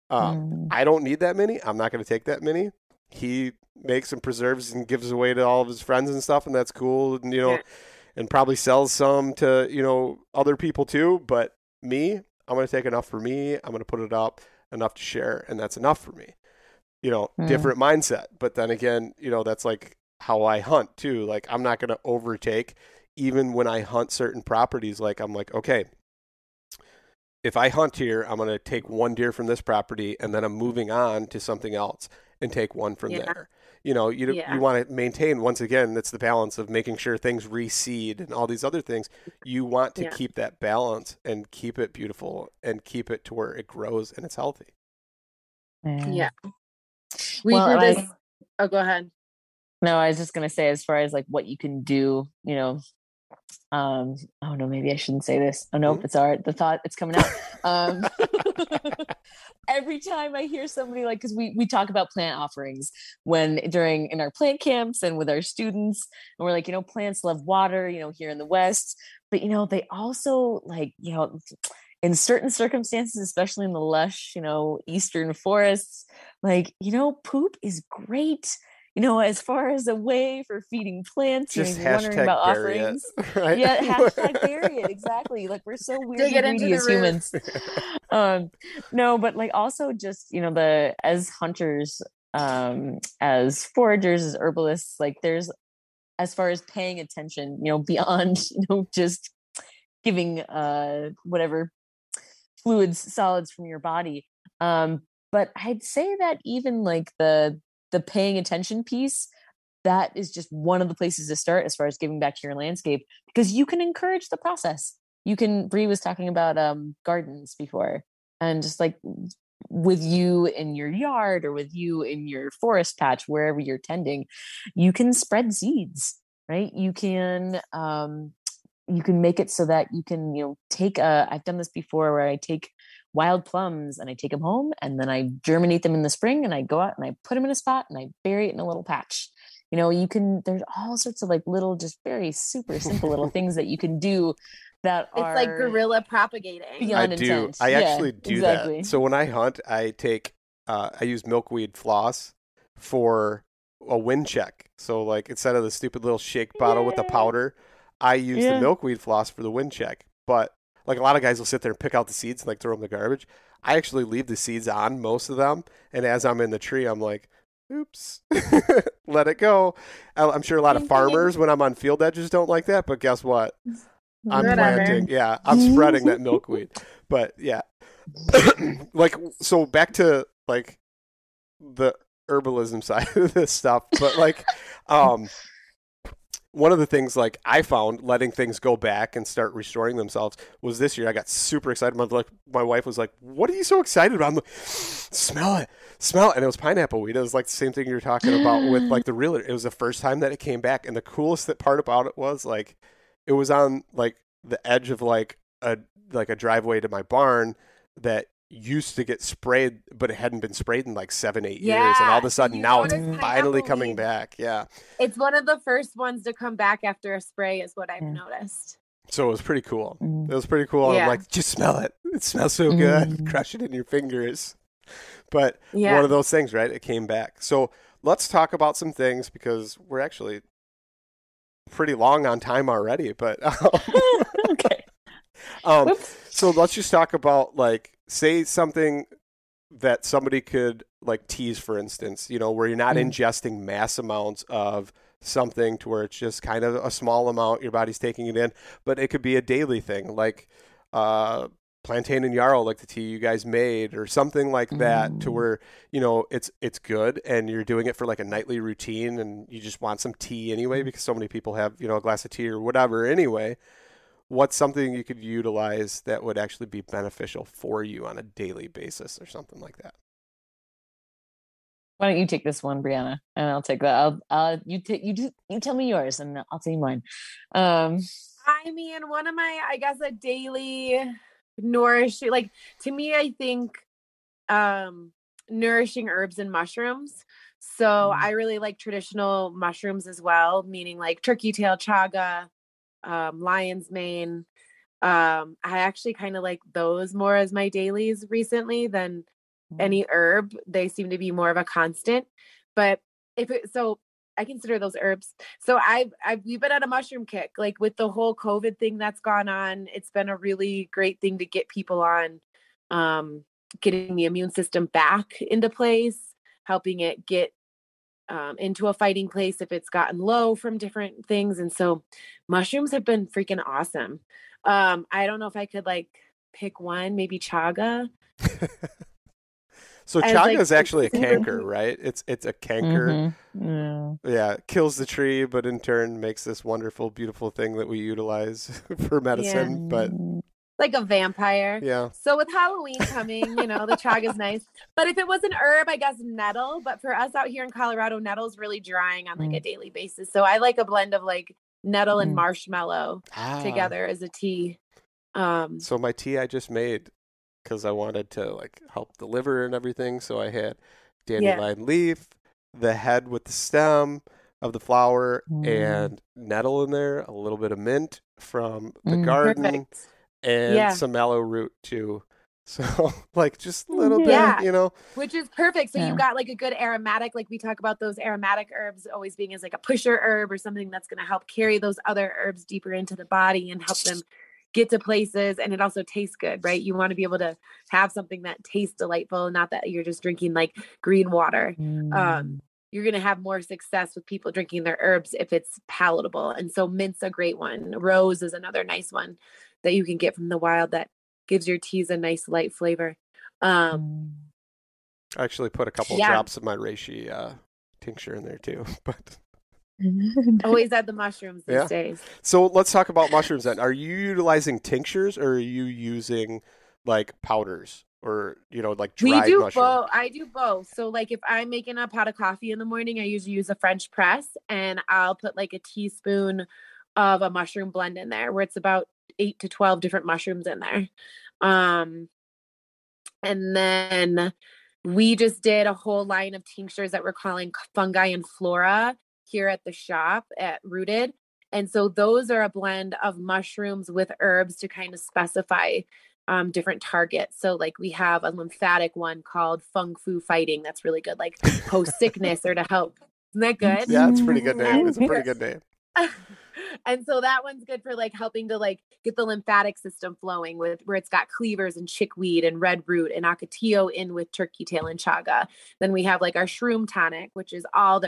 I don't need that many. I'm not going to take that many. He makes and preserves and gives away to all of his friends and stuff. And that's cool. And, you know, and probably sells some to, you know, other people too. But me, I'm going to take enough for me. I'm going to put it up enough to share. And that's enough for me. You know, different mindset. But then again, you know, that's like how I hunt too. Like I'm not going to overtake. Even when I hunt certain properties, like I'm like, okay, if I hunt here, I'm going to take one deer from this property and then I'm moving on to something else and take one from there. You know, you want to maintain, once again, that's the balance of making sure things reseed and all these other things. You want to keep that balance and keep it beautiful and keep it to where it grows and it's healthy. Yeah. Oh, go ahead. No, I was just going to say, as far as like what you can do, you know, oh no, maybe I shouldn't say this. Oh no, it's all right. The thought, it's coming out. Every time I hear somebody like, cause we talk about plant offerings in our plant camps and with our students, and we're like, you know, plants love water, you know, here in the West, but you know, they also like, you know, in certain circumstances, especially in the lush, you know, Eastern forests, like, you know, poop is great. You know, as far as a way for feeding plants, just you're wondering about offerings. Right? Yeah, hashtag bury it. Exactly. Like we're so weird and greedy as humans. No, but like also just, you know, as hunters, as foragers, as herbalists, like there's, as far as paying attention, you know, beyond, you know, just giving whatever fluids, solids from your body. But I'd say that even like the paying attention piece, that is just one of the places to start as far as giving back to your landscape, because you can encourage the process. You can, Bree was talking about gardens before, and just like with you in your yard or with you in your forest patch, wherever you're tending, you can spread seeds, right? You can make it so that you can, I've done this before where I take wild plums and I take them home and then I germinate them in the spring and I go out and I put them in a spot and I bury it in a little patch. There's all sorts of like little, just very super simple little things that you can do that it's are like guerrilla propagating. Beyond intent. I actually do exactly. that. So when I hunt, I use milkweed floss for a wind check. So like instead of the stupid little shake bottle with the powder, I use the milkweed floss for the wind check. But like a lot of guys will sit there and pick out the seeds and like throw them in the garbage. I actually leave the seeds on most of them. And as I'm in the tree, I'm like, oops, let it go. I'm sure a lot of farmers when I'm on field edges don't like that. But guess what? I'm planting. Yeah, I'm spreading that milkweed. But yeah, like, so back to like the herbalism side of this stuff. But like, one of the things like I found letting things go back and start restoring themselves was this year. I got super excited. My wife was like, "What are you so excited about?" I'm like, smell it. And it was pineapple weed. It was like the same thing you're talking about with like the realtor. It was the first time that it came back. And the coolest part about it was like, it was on like the edge of like a driveway to my barn that used to get sprayed, but it hadn't been sprayed in like 7-8 years. And all of a sudden now it's finally coming back. Yeah. It's one of the first ones to come back after a spray is what I've noticed. So it was pretty cool. It was pretty cool. Yeah. I'm like, just smell it. It smells so good. Crush it in your fingers. But one of those things, right? It came back. So let's talk about some things because we're actually pretty long on time already. But okay. So let's just talk about like, say something that somebody could like tease, for instance, where you're not ingesting mass amounts of something to where it's just kind of a small amount, your body's taking it in, but it could be a daily thing like plantain and yarrow, like the tea you guys made or something like that to where, it's good and you're doing it for like a nightly routine and you just want some tea anyway, because so many people have, a glass of tea or whatever anyway. What's something you could utilize that would actually be beneficial for you on a daily basis or something like that? Why don't you take this one, Briana, and I'll take that. You tell me yours, and I'll tell you mine. I mean, one of my, I guess, a daily nourishing, like to me, I think nourishing herbs and mushrooms. So I really like traditional mushrooms as well, meaning like turkey tail, chaga, lion's mane. I actually kind of like those more as my dailies recently than any herb. They seem to be more of a constant, but so I consider those herbs. So we've been at a mushroom kick, like with the whole COVID thing that's gone on. It's been a really great thing to get people on, getting the immune system back into place, helping it get into a fighting place if it's gotten low from different things. And so mushrooms have been freaking awesome. I don't know if I could like pick one, maybe chaga. So chaga is actually a canker, right? It's a canker. Yeah, kills the tree, but in turn makes this wonderful, beautiful thing that we utilize for medicine. But like a vampire. Yeah. So with Halloween coming, the chaga is nice. But if it was an herb, I guess nettle. But for us out here in Colorado, nettle's really drying on like a daily basis. So I like a blend of like nettle and marshmallow together as a tea. So my tea I just made, because I wanted to like help the liver and everything. So I had dandelion leaf, the head with the stem of the flower, and nettle in there, a little bit of mint from the garden. Perfect. And some aloe root too. So like just a little bit, Which is perfect. So you've got like a good aromatic, like we talk about those aromatic herbs always being as like a pusher herb or something that's going to help carry those other herbs deeper into the body and help them get to places. And it also tastes good, right? You want to be able to have something that tastes delightful, not that you're just drinking like green water. You're going to have more success with people drinking their herbs if it's palatable. And so mint's a great one. Rose is another nice one that you can get from the wild that gives your teas a nice light flavor. I actually put a couple drops of my reishi tincture in there too, but always add the mushrooms these days. So let's talk about mushrooms then. Are you utilizing tinctures or are you using like powders or, like We dried do mushroom? both. I do both. So like if I'm making a pot of coffee in the morning, I usually use a French press, and I'll put like a teaspoon of a mushroom blend in there where it's about 8 to 12 different mushrooms in there. And then we just did a whole line of tinctures that we're calling fungi and flora here at the shop at Rooted. And so those are a blend of mushrooms with herbs to kind of specify different targets. So like we have a lymphatic one called Feng Fu Fighting. That's really good. Like post sickness or to help. Isn't that good? Yeah, it's a pretty good name. It's a pretty good name. And so that one's good for like helping to like get the lymphatic system flowing with where it's got cleavers and chickweed and red root and ocotillo in with turkey tail and chaga. Then we have like our shroom tonic, which is all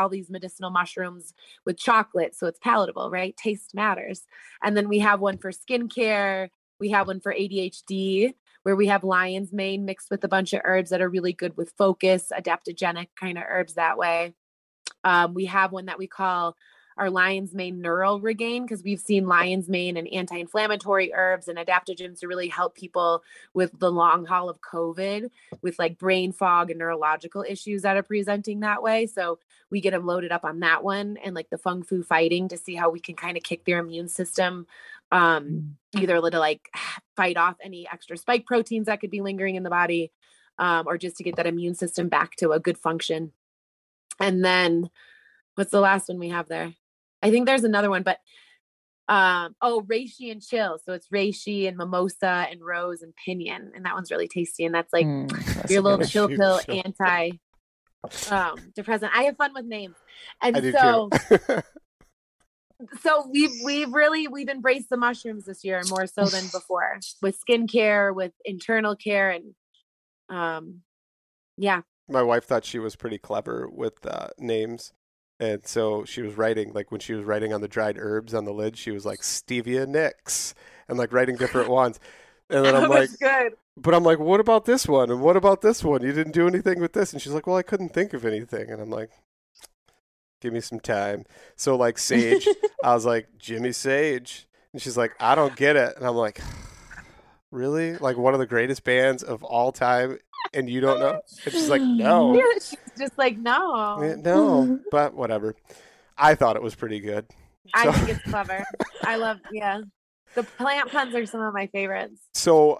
these medicinal mushrooms with chocolate. So it's palatable, right? Taste matters. And then we have one for skincare. We have one for ADHD where we have lion's mane mixed with a bunch of herbs that are really good with focus, adaptogenic kind of herbs that way. We have one that we call our lion's mane neural regain, because we've seen lion's mane and anti-inflammatory herbs and adaptogens to really help people with the long haul of COVID with like brain fog and neurological issues that are presenting that way. So we get them loaded up on that one and like the Feng Fu Fighting to see how we can kind of kick their immune system, either to like fight off any extra spike proteins that could be lingering in the body, or just to get that immune system back to a good function. And then what's the last one we have there? I think there's another one, but reishi and chill. So it's reishi and mimosa and rose and pinyon, and that one's really tasty. And that's like your little chill pill anti depressant. I have fun with names, and so so we've embraced the mushrooms this year more so than before with skincare, with internal care, and yeah. My wife thought she was pretty clever with names. And so she was writing, like when she was writing on the dried herbs on the lid, she was like Stevia Nicks and like writing different ones. And then I'm like, good. But I'm like, what about this one? And what about this one? You didn't do anything with this. And she's like, well, I couldn't think of anything. And I'm like, give me some time. So like Sage, I was like, Jimmy Sage. And she's like, I don't get it. And I'm like, really? Like one of the greatest bands of all time, and you don't know? And she's like, no. Yeah, she's just like, no. No, but whatever. I thought it was pretty good. I think it's clever. I love, the plant puns are some of my favorites. So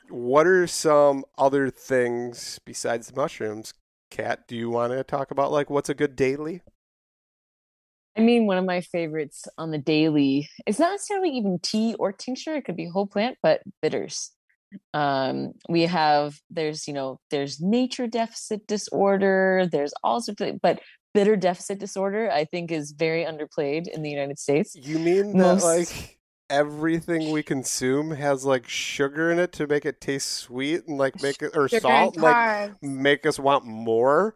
what are some other things besides the mushrooms? Kat, do you want to talk about like what's a good daily? I mean, one of my favorites on the daily, it's not necessarily even tea or tincture. It could be whole plant, but bitters. There's nature deficit disorder. There's all sorts of, but bitter deficit disorder, I think, is very underplayed in the United States. You mean that like everything we consume has like sugar in it to make it taste sweet and like make it, or sugar salt, and like make us want more?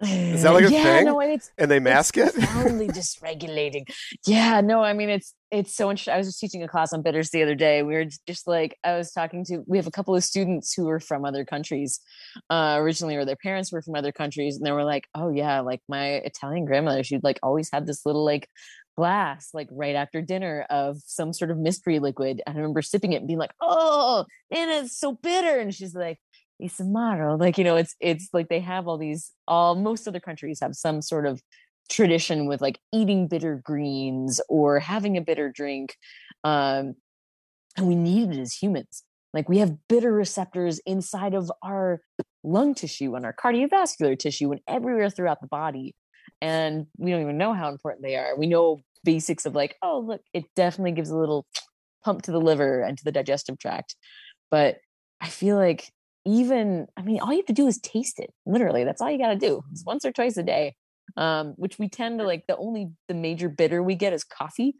Is that like a thing? No, and they mask it? Profoundly dysregulating. Yeah, no, I mean, it's so interesting. I was just teaching a class on bitters the other day. We were just like, we have a couple of students who are from other countries originally, or their parents were from other countries. And they were like, oh yeah, like my Italian grandmother, she'd like always had this little like glass, like right after dinner of some sort of mystery liquid. And I remember sipping it and being like, oh, and it's so bitter. And she's like, it's amaro. Like, it's like they have most other countries have some sort of tradition with like eating bitter greens or having a bitter drink. And we need it as humans. Like we have bitter receptors inside of our lung tissue and our cardiovascular tissue and everywhere throughout the body. And we don't even know how important they are. We know basics of like, oh, look, it definitely gives a little pump to the liver and to the digestive tract. But I feel like all you have to do is taste it. Literally, that's all you got to do. It's once or twice a day, which we tend to like. The major bitter we get is coffee,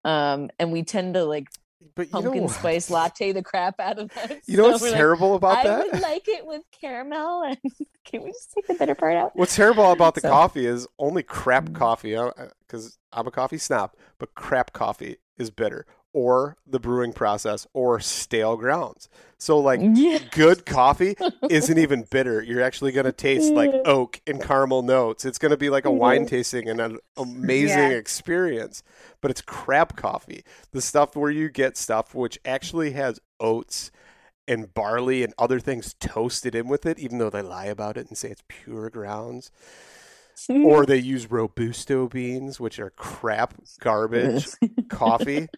and we tend to like pumpkin spice latte the crap out of that. You know what's terrible about that? I would like it with caramel. And can we just take the bitter part out? What's terrible about the coffee is only crap coffee, because I'm a coffee snob, but crap coffee is bitter. Or the brewing process, or stale grounds. So like good coffee isn't even bitter. You're actually going to taste like oak and caramel notes. It's going to be like a wine tasting and an amazing experience. But it's crap coffee. The stuff where you get stuff which actually has oats and barley and other things toasted in with it, even though they lie about it and say it's pure grounds. Or they use Robusto beans, which are crap, garbage coffee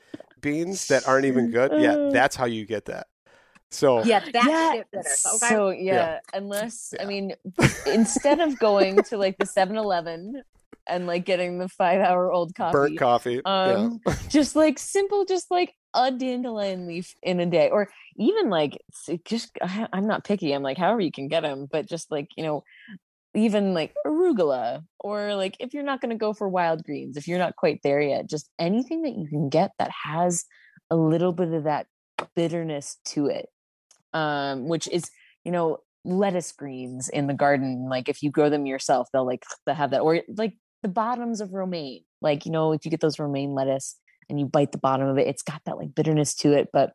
beans that aren't even good. Yeah, that's how you get that. So Yeah, that shit bitter. Okay. So unless I mean, instead of going to like the 7-Eleven and like getting the 5-hour-old coffee, burnt coffee, just like simple, just like a dandelion leaf in a day, or even like just I'm not picky. I'm like however you can get them, but just like even like arugula, or like if you're not going to go for wild greens, if you're not quite there yet, just anything that you can get that has a little bit of that bitterness to it, which is lettuce greens in the garden. Like if you grow them yourself, they'll have that, or like the bottoms of romaine, like if you get those romaine lettuce and you bite the bottom of it, it's got that like bitterness to it. But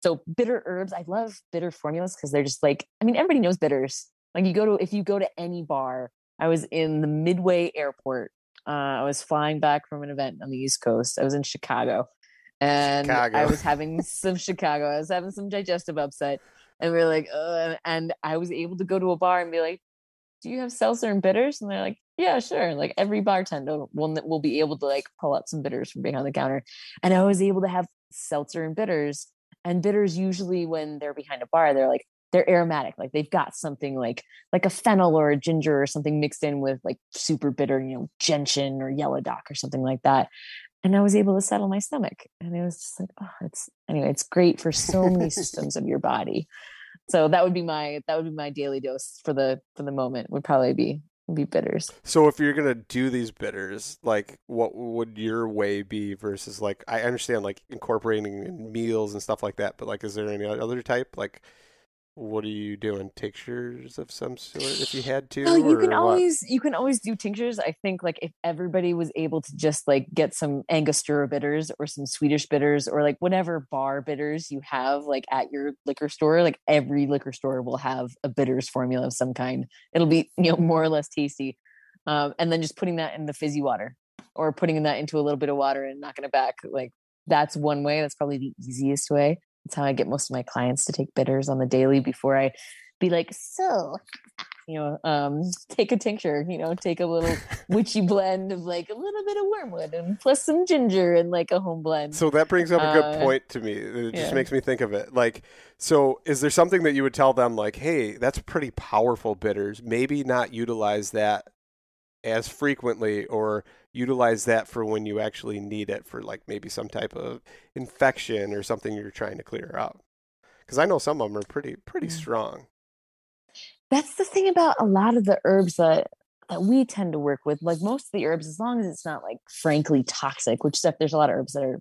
so bitter herbs, I love bitter formulas because they're just like, I mean, everybody knows bitters. Like if you go to any bar. I was in the Midway airport. I was flying back from an event on the East Coast. I was in Chicago, and I was having some digestive upset, and we were like, and I was able to go to a bar and be like, do you have seltzer and bitters? And they're like, yeah, sure. Like every bartender will be able to like pull out some bitters from behind the counter. And I was able to have seltzer and bitters. And bitters, usually when they're behind a bar, they're aromatic. Like they've got something like a fennel or a ginger or something mixed in with like super bitter, gentian or yellow dock or something like that. And I was able to settle my stomach. And it was just like, it's great for so many systems of your body. So that would be my daily dose for the moment, would probably be bitters. So if you're going to do these bitters, like what would your way be versus like, I understand like incorporating in meals and stuff like that, but like, is there any other type? Like, what are you doing? Tinctures of some sort if you had to? You can always do tinctures. I think like if everybody was able to just like get some Angostura bitters or some Swedish bitters or like whatever bar bitters you have like at your liquor store, like every liquor store will have a bitters formula of some kind. It'll be more or less tasty. And then just putting that in the fizzy water or putting that into a little bit of water and knocking it back. Like that's one way. That's probably the easiest way. That's how I get most of my clients to take bitters on the daily before I be like, take a tincture, take a little witchy blend of like a little bit of wormwood and plus some ginger and like a home blend. So that brings up a good point to me. It just makes me think of it. Like, so is there something that you would tell them like, hey, that's pretty powerful bitters. Maybe not utilize that as frequently, or utilize that for when you actually need it for like maybe some type of infection or something you're trying to clear out? Because I know some of them are pretty strong. That's the thing about a lot of the herbs that we tend to work with. Like most of the herbs, as long as it's not like frankly toxic, which stuff, there's a lot of herbs that are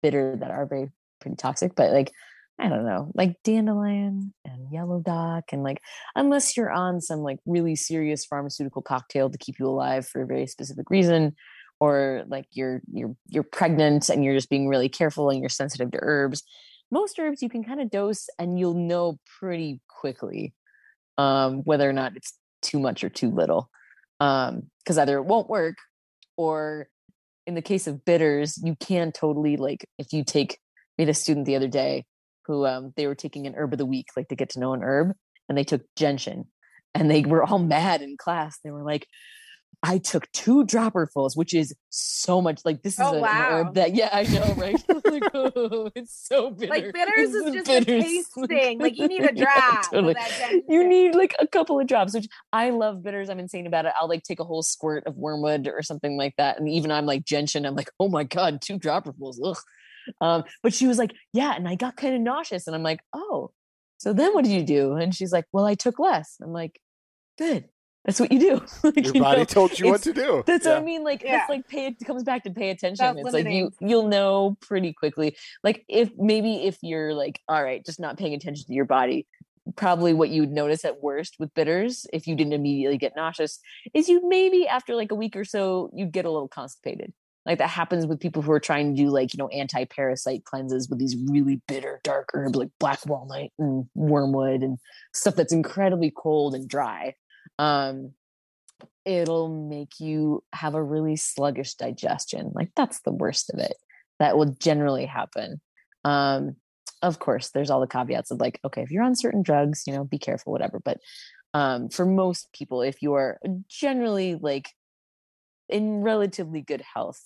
bitter that are pretty toxic, but like, I don't know, like dandelion and yellow dock, and like, unless you're on some like really serious pharmaceutical cocktail to keep you alive for a very specific reason, or like you're pregnant and you're just being really careful and you're sensitive to herbs, most herbs you can kind of dose and you'll know pretty quickly whether or not it's too much or too little, because either it won't work, or in the case of bitters, you can totally, like if you we had a student the other day who they were taking an herb of the week, like to get to know an herb, and they took gentian, and they were all mad in class. They were like, I took 2 dropperfuls, which is so much. Like this is an herb that, I know, right? Like, it's so bitter. Like bitters is just a taste thing. Like you need a drop. Totally. You need like a couple of drops, which I love bitters. I'm insane about it. I'll like take a whole squirt of wormwood or something like that. And even I'm like gentian, I'm like, oh my God, 2 dropperfuls. Ugh. But she was like, yeah. And I got kind of nauseous, and I'm like, oh, so then what did you do? And she's like, well, I took less. I'm like, good. That's what you do. Like, your body told you what to do. That's what I mean. Like, it's like it comes back to pay attention. It's like you'll know pretty quickly. Like if you're like, all right, just not paying attention to your body, probably what you would notice at worst with bitters, if you didn't immediately get nauseous, is you maybe after like a week or so, you'd get a little constipated. Like that happens with people who are trying to do like, anti-parasite cleanses with these really bitter dark herbs like black walnut and wormwood and stuff that's incredibly cold and dry. It'll make you have a really sluggish digestion. Like that's the worst of it. That will generally happen. of course, there's all the caveats of like, okay, if you're on certain drugs, be careful, whatever. But for most people, if you're generally like in relatively good health,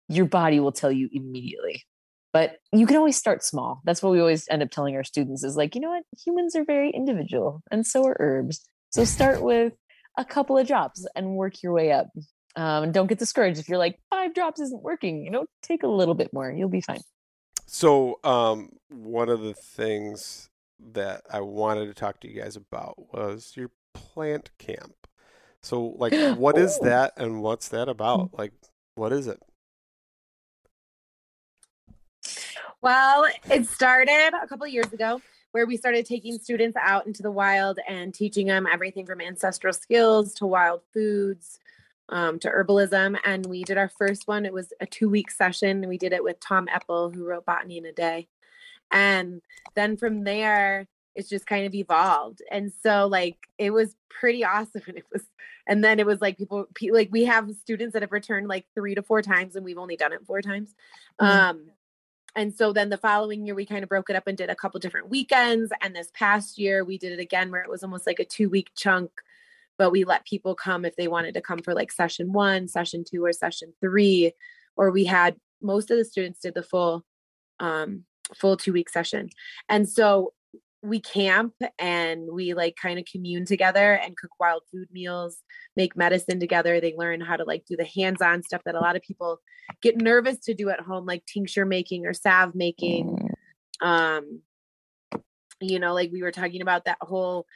your body will tell you immediately. But you can always start small. That's what we always end up telling our students is like, you know what? Humans are very individual, and so are herbs. So start with a couple of drops and work your way up. And don't get discouraged if you're like 5 drops isn't working. Take a little bit more. You'll be fine. So one of the things that I wanted to talk to you guys about was your plant camp. So like, what is that and what's that about? Like, what is it? Well, it started a couple of years ago where we started taking students out into the wild and teaching them everything from ancestral skills to wild foods, to herbalism. And we did our first one. It was a 2-week session. We did it with Tom Eppel, who wrote Botany in a Day. And then from there, it's just kind of evolved. And so like, it was pretty awesome. And then it was like like we have students that have returned like 3 to 4 times and we've only done it 4 times. And so then the following year, we kind of broke it up and did a couple different weekends. And this past year, we did it again where it was almost like a 2-week chunk, but we let people come if they wanted to come for like session 1, session 2, or session 3, or we had most of the students did the full 2-week session. And so we camp and we like kind of commune together and cook wild food meals, make medicine together. They learn how to like do the hands-on stuff that a lot of people get nervous to do at home, like tincture making or salve making. Like we were talking about that whole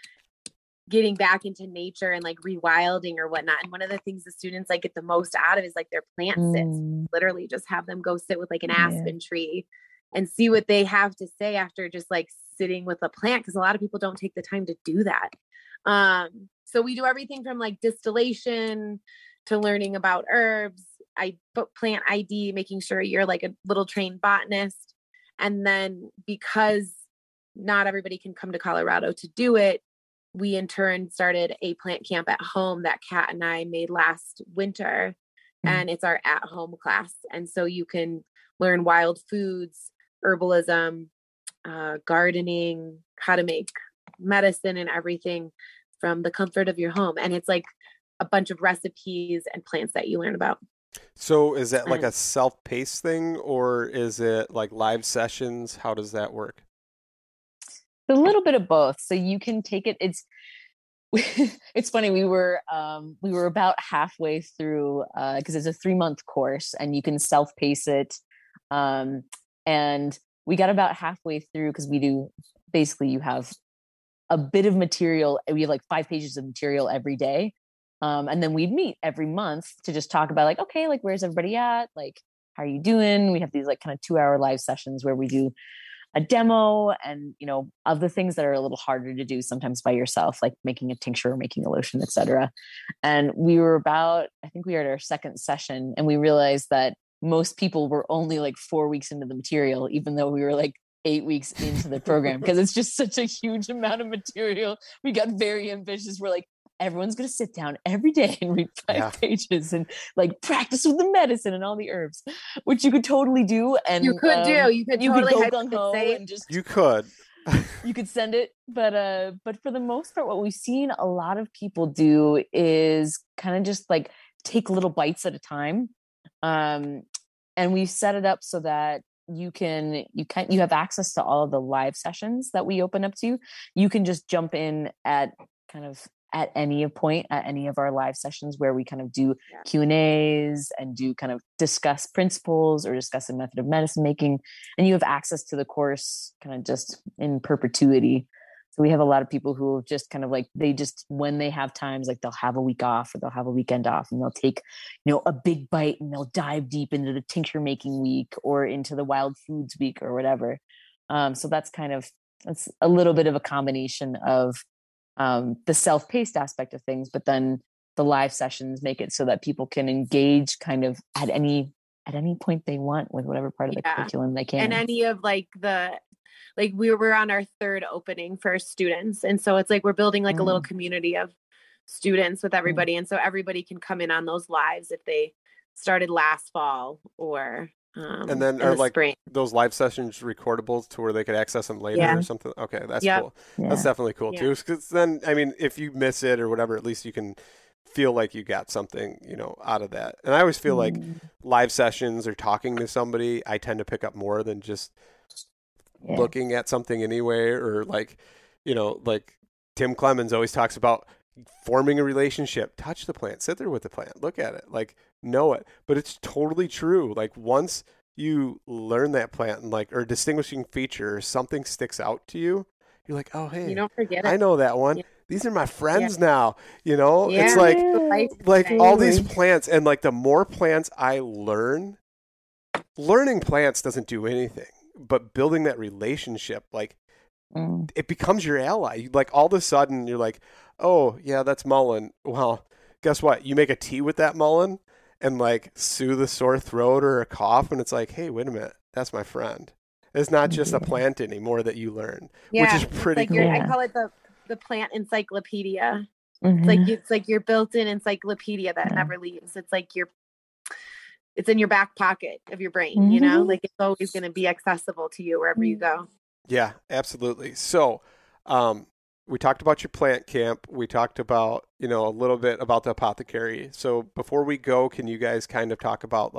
getting back into nature and like rewilding or whatnot. And one of the things the students like get the most out of is like their plant sits. Literally just have them go sit with like an aspen tree and see what they have to say after just like sitting with a plant. Cause a lot of people don't take the time to do that. So we do everything from like distillation to learning about herbs, plant ID, making sure you're like a little trained botanist. And then because not everybody can come to Colorado to do it, we in turn started a plant camp at home that Kat and I made last winter. And it's our at-home class. And so you can learn wild foods, herbalism, gardening, how to make medicine and everything from the comfort of your home. And it's like a bunch of recipes and plants that you learn about. So is that like a self-paced thing or is it like live sessions? How does that work? A little bit of both. So you can take it. It's funny. We were about halfway through, cause it's a 3-month course and you can self-pace it. And we got about halfway through cause basically you have a bit of material. We have like 5 pages of material every day. And then we'd meet every month to just talk about like, okay, like where's everybody at? Like, how are you doing? We have these like kind of 2-hour live sessions where we do a demo and, of the things that are a little harder to do sometimes by yourself, like making a tincture or making a lotion, etc. And we were I think we were at our 2nd session and we realized that most people were only like 4 weeks into the material, even though we were like 8 weeks into the program, because it's just such a huge amount of material. We got very ambitious. We're like, everyone's going to sit down every day and read 5 pages and like practice with the medicine and all the herbs, which you could totally do. And you could totally go gung ho and just, you could send it. But for the most part, what we've seen a lot of people do is kind of just like take little bites at a time. And we've set it up so that you have access to all of the live sessions that we open up to. You can just jump in at any point at any of our live sessions where we kind of do Q&As and do kind of discuss principles or discuss a method of medicine making. And you have access to the course kind of just in perpetuity. So we have a lot of people who just kind of like, when they have times, like they'll have a week off or they'll have a weekend off and they'll take, a big bite and they'll dive deep into the tincture making week or into the wild foods week or whatever. So that's a little bit of a combination of the self-paced aspect of things, but then the live sessions make it so that people can engage kind of at any point they want with whatever part of the curriculum they can. And any of we were on our 3rd opening for students. And so it's like, we're building like a little community of students with everybody. And so everybody can come in on those lives if they started last fall or And then in are the like spring. those live sessions recordable to where they could access them later Yeah. or something? Okay, that's Yep. cool. Yeah. That's definitely cool Yeah. too. Because then, I mean, if you miss it or whatever, at least you can feel like you got something, out of that. And I always feel like live sessions or talking to somebody, I tend to pick up more than just looking at something anyway, or like Tim Clemens always talks about forming a relationship. Touch the plant, sit there with the plant, look at it, like know it. But it's totally true. Like once you learn that plant and or distinguishing feature or something sticks out to you, you're like, oh hey, You don't forget it. I know that one. Yeah. These are my friends now. Yeah. It's like all these plants, and like the more plants I learning plants doesn't do anything, but building that relationship, it becomes your ally. Like all of a sudden you're like, oh yeah, that's mullein. Well, guess what? You make a tea with that mullein and soothe a sore throat or a cough, and it's like, hey, wait a minute, that's my friend. It's not just a plant anymore that you learn, which is pretty cool. I call it the plant encyclopedia. Mm-hmm. It's like your built-in encyclopedia that never leaves. It's like it's in your back pocket of your brain, like it's always going to be accessible to you wherever you go. Yeah, absolutely. So, we talked about your plant camp. We talked about, a little bit about the apothecary. So before we go, can you guys kind of talk about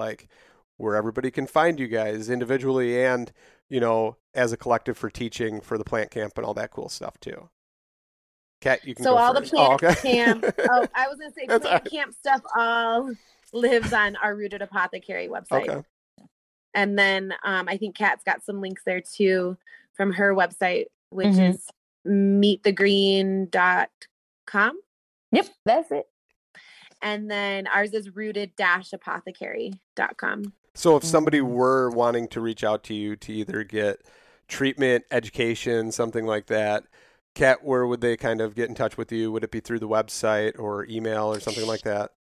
where everybody can find you guys individually and, as a collective for teaching for the plant camp and all that cool stuff too? Kat, you can go all first. the plant okay. camp. I was going to say plant camp stuff all lives on our Rooted Apothecary website. Okay. And then I think Kat's got some links there too from her website, which is meetthegreen.com. Yep, that's it. And then ours is rooted-apothecary.com. So if somebody were wanting to reach out to you to either get treatment, education, something like that, Kat, where would they kind of get in touch with you? Would it be through the website or email or something like that?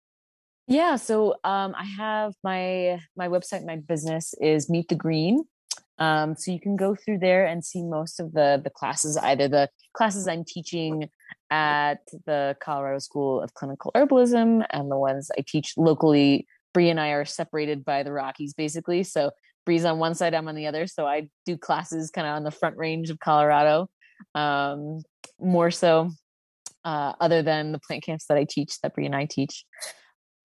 Yeah, so I have my website, my business is Meet the Green. So you can go through there and see most of the classes, either the classes I'm teaching at the Colorado School of Clinical Herbalism and the ones I teach locally. Bree and I are separated by the Rockies, basically. So Bree's on one side, I'm on the other. So I do classes kind of on the front range of Colorado, more so, other than the plant camps that I teach, that Bree and I teach.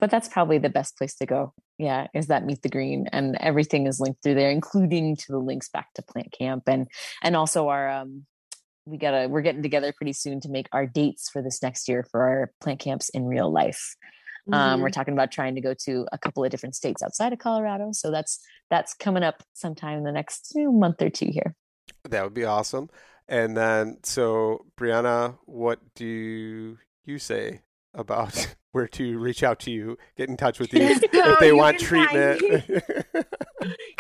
But that's probably the best place to go. Yeah, is that Meet the Green, and everything is linked through there, including to the links back to plant camp and also our we're getting together pretty soon to make our dates for this next year for our plant camps in real life. We're talking about trying to go to a couple of different states outside of Colorado, so that's coming up sometime in the next month or two here. That would be awesome. And then, so Briana, what do you say about where to reach out to you, get in touch with you if they want treatment?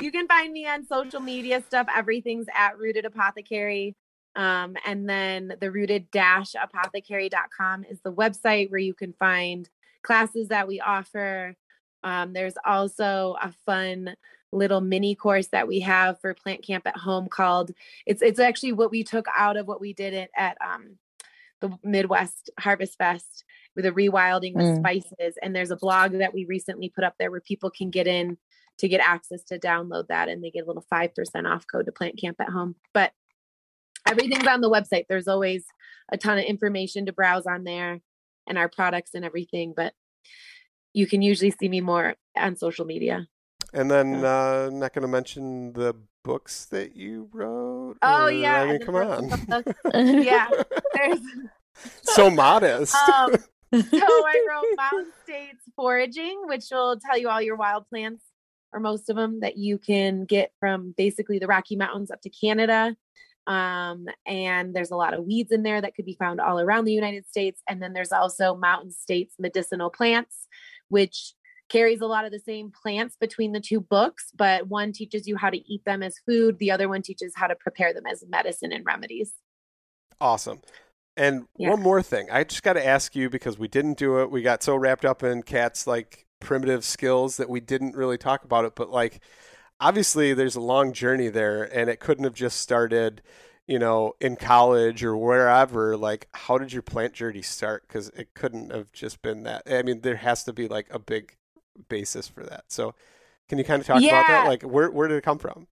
You can find me on social media stuff. Everything's at Rooted Apothecary. And then the rooted-apothecary.com is the website where you can find classes that we offer. There's also a fun little mini course that we have for plant camp at home called, it's actually what we took out of what we did at the Midwest Harvest Fest with the rewilding with spices. And there's a blog that we recently put up there where people can get in to get access to download that, and they get a little 5% off code to plant camp at home. But everything's on the website. There's always a ton of information to browse on there and our products and everything, but you can usually see me more on social media. And then not going to mention the books that you wrote. Oh yeah. I mean, come on. Yeah. There's so modest. So I wrote Mountain States Foraging, which will tell you all your wild plants, or most of them, that you can get from basically the Rocky Mountains up to Canada. And there's a lot of weeds in there that could be found all around the United States. And then there's also Mountain States Medicinal Plants, which carries a lot of the same plants between the two books, but one teaches you how to eat them as food. The other one teaches how to prepare them as medicine and remedies. Awesome. And one more thing, I just got to ask you, because we didn't do it. We got so wrapped up in Kat's primitive skills that we didn't really talk about it, but obviously there's a long journey there, and it couldn't have just started, in college or wherever. How did your plant journey start? Because it couldn't have just been that. I mean, there has to be a big basis for that. So Can you kind of talk about that? Like, where did it come from?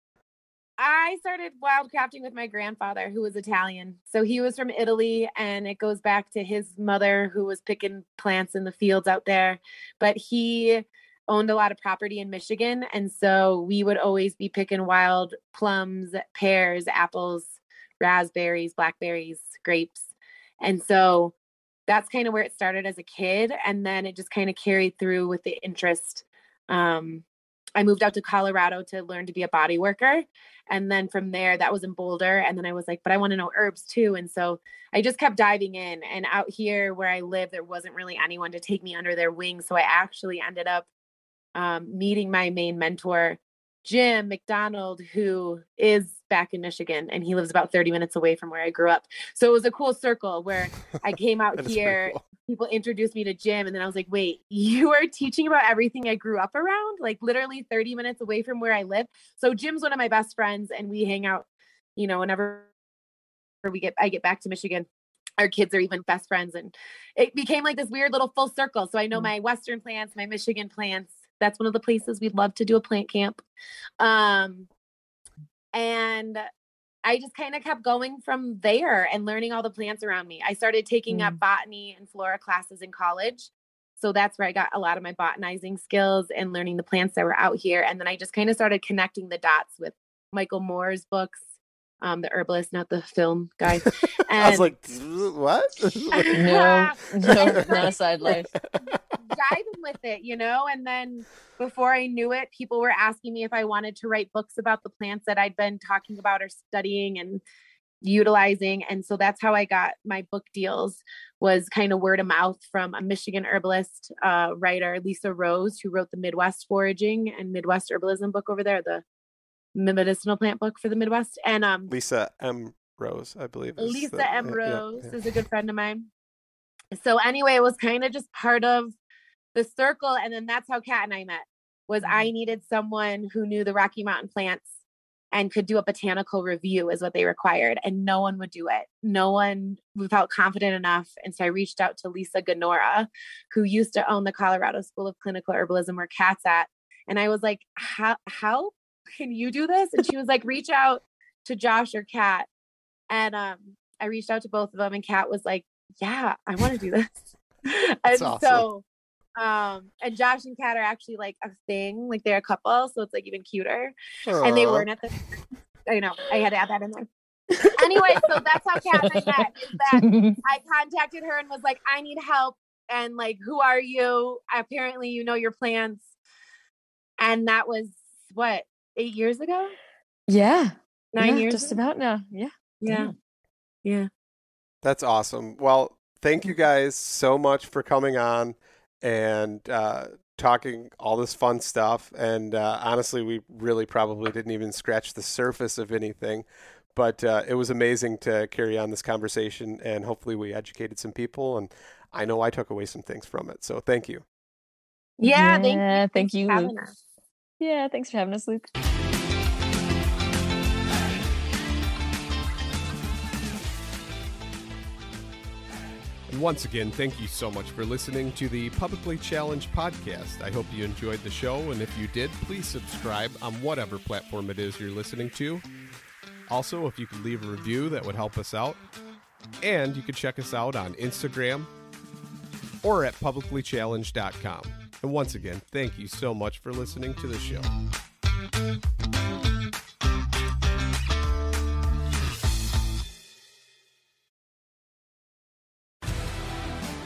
I started wildcrafting with my grandfather, who was Italian. So he was from Italy, and it goes back to his mother, who was picking plants in the fields out there. But he owned a lot of property in Michigan. And so we would always be picking wild plums, pears, apples, raspberries, blackberries, grapes. And so that's kind of where it started as a kid. And then it just kind of carried through with the interest. I moved out to Colorado to learn to be a body worker. And then from there, that was in Boulder. And then I was like, but I want to know herbs too. And so I just kept diving in. And out here where I live, there wasn't really anyone to take me under their wing. So I actually ended up meeting my main mentor, Jim McDonald, who is back in Michigan, and he lives about 30 minutes away from where I grew up. So it was a cool circle where I came out here, cool. People introduced me to Jim, and then I was like, wait, you are teaching about everything I grew up around, like literally 30 minutes away from where I live. So Jim's one of my best friends, and we hang out, whenever I get back to Michigan. Our kids are even best friends, and it became like this weird little full circle. So I know my Western plants, my Michigan plants. That's one of the places we'd love to do a plant camp. And I just kind of kept going from there and learning all the plants around me. I started taking up botany and flora classes in college. So that's where I got a lot of my botanizing skills and learning the plants that were out here. And then I just kind of started connecting the dots with Michael Moore's books, The Herbalist, not the film guy. And I was like, what? No, not a side life. Diving with it, and then before I knew it, people were asking me if I wanted to write books about the plants that I'd been talking about or studying and utilizing. And so that's how I got my book deals, was kind of word of mouth from a Michigan herbalist writer, Lisa Rose, who wrote the Midwest Foraging and Midwest Herbalism book over there, the medicinal plant book for the Midwest. And Lisa M. Rose, I believe. Lisa M. Rose is a good friend of mine. So anyway, it was kind of just part of the circle. And then that's how Kat and I met, was I needed someone who knew the Rocky Mountain plants and could do a botanical review is what they required. And no one would do it. No one felt confident enough. And so I reached out to Lisa Ganora, who used to own the Colorado School of Clinical Herbalism, where Kat's at. And I was like, how can you do this? And she was like, reach out to Josh or Kat. And I reached out to both of them, and Kat was like, yeah, I want to do this. And awesome. So and Josh and Kat are actually like a thing, like they're a couple, so it's like even cuter. Aww. And they weren't at the, I know, I had to add that in there. Anyway, so that's how Kat and I met, is that I contacted her and was like, I need help. And like, who are you? Apparently, you know your plants. And that was what, 8 years ago? Yeah. 9 years just ago? about now. Yeah. That's awesome. Well, thank you guys so much for coming on and talking all this fun stuff. And honestly, we really probably didn't even scratch the surface of anything, but it was amazing to carry on this conversation, and hopefully we educated some people, and I know I took away some things from it. So thank you. Yeah, thank you, for Luke. Yeah, thanks for having us, Luke. And once again, thank you so much for listening to the Publicly Challenged podcast. I hope you enjoyed the show, and if you did, please subscribe on whatever platform it is you're listening to. Also, if you could leave a review, that would help us out. And you can check us out on Instagram or at publiclychallenged.com. And once again, thank you so much for listening to the show.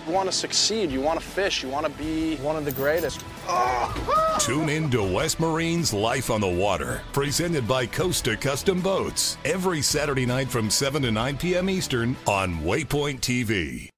You want to succeed, you want to fish, you want to be one of the greatest. Tune in to West Marine's Life on the Water, presented by Costa Custom Boats, every Saturday night from 7 to 9 p.m. Eastern on Waypoint TV.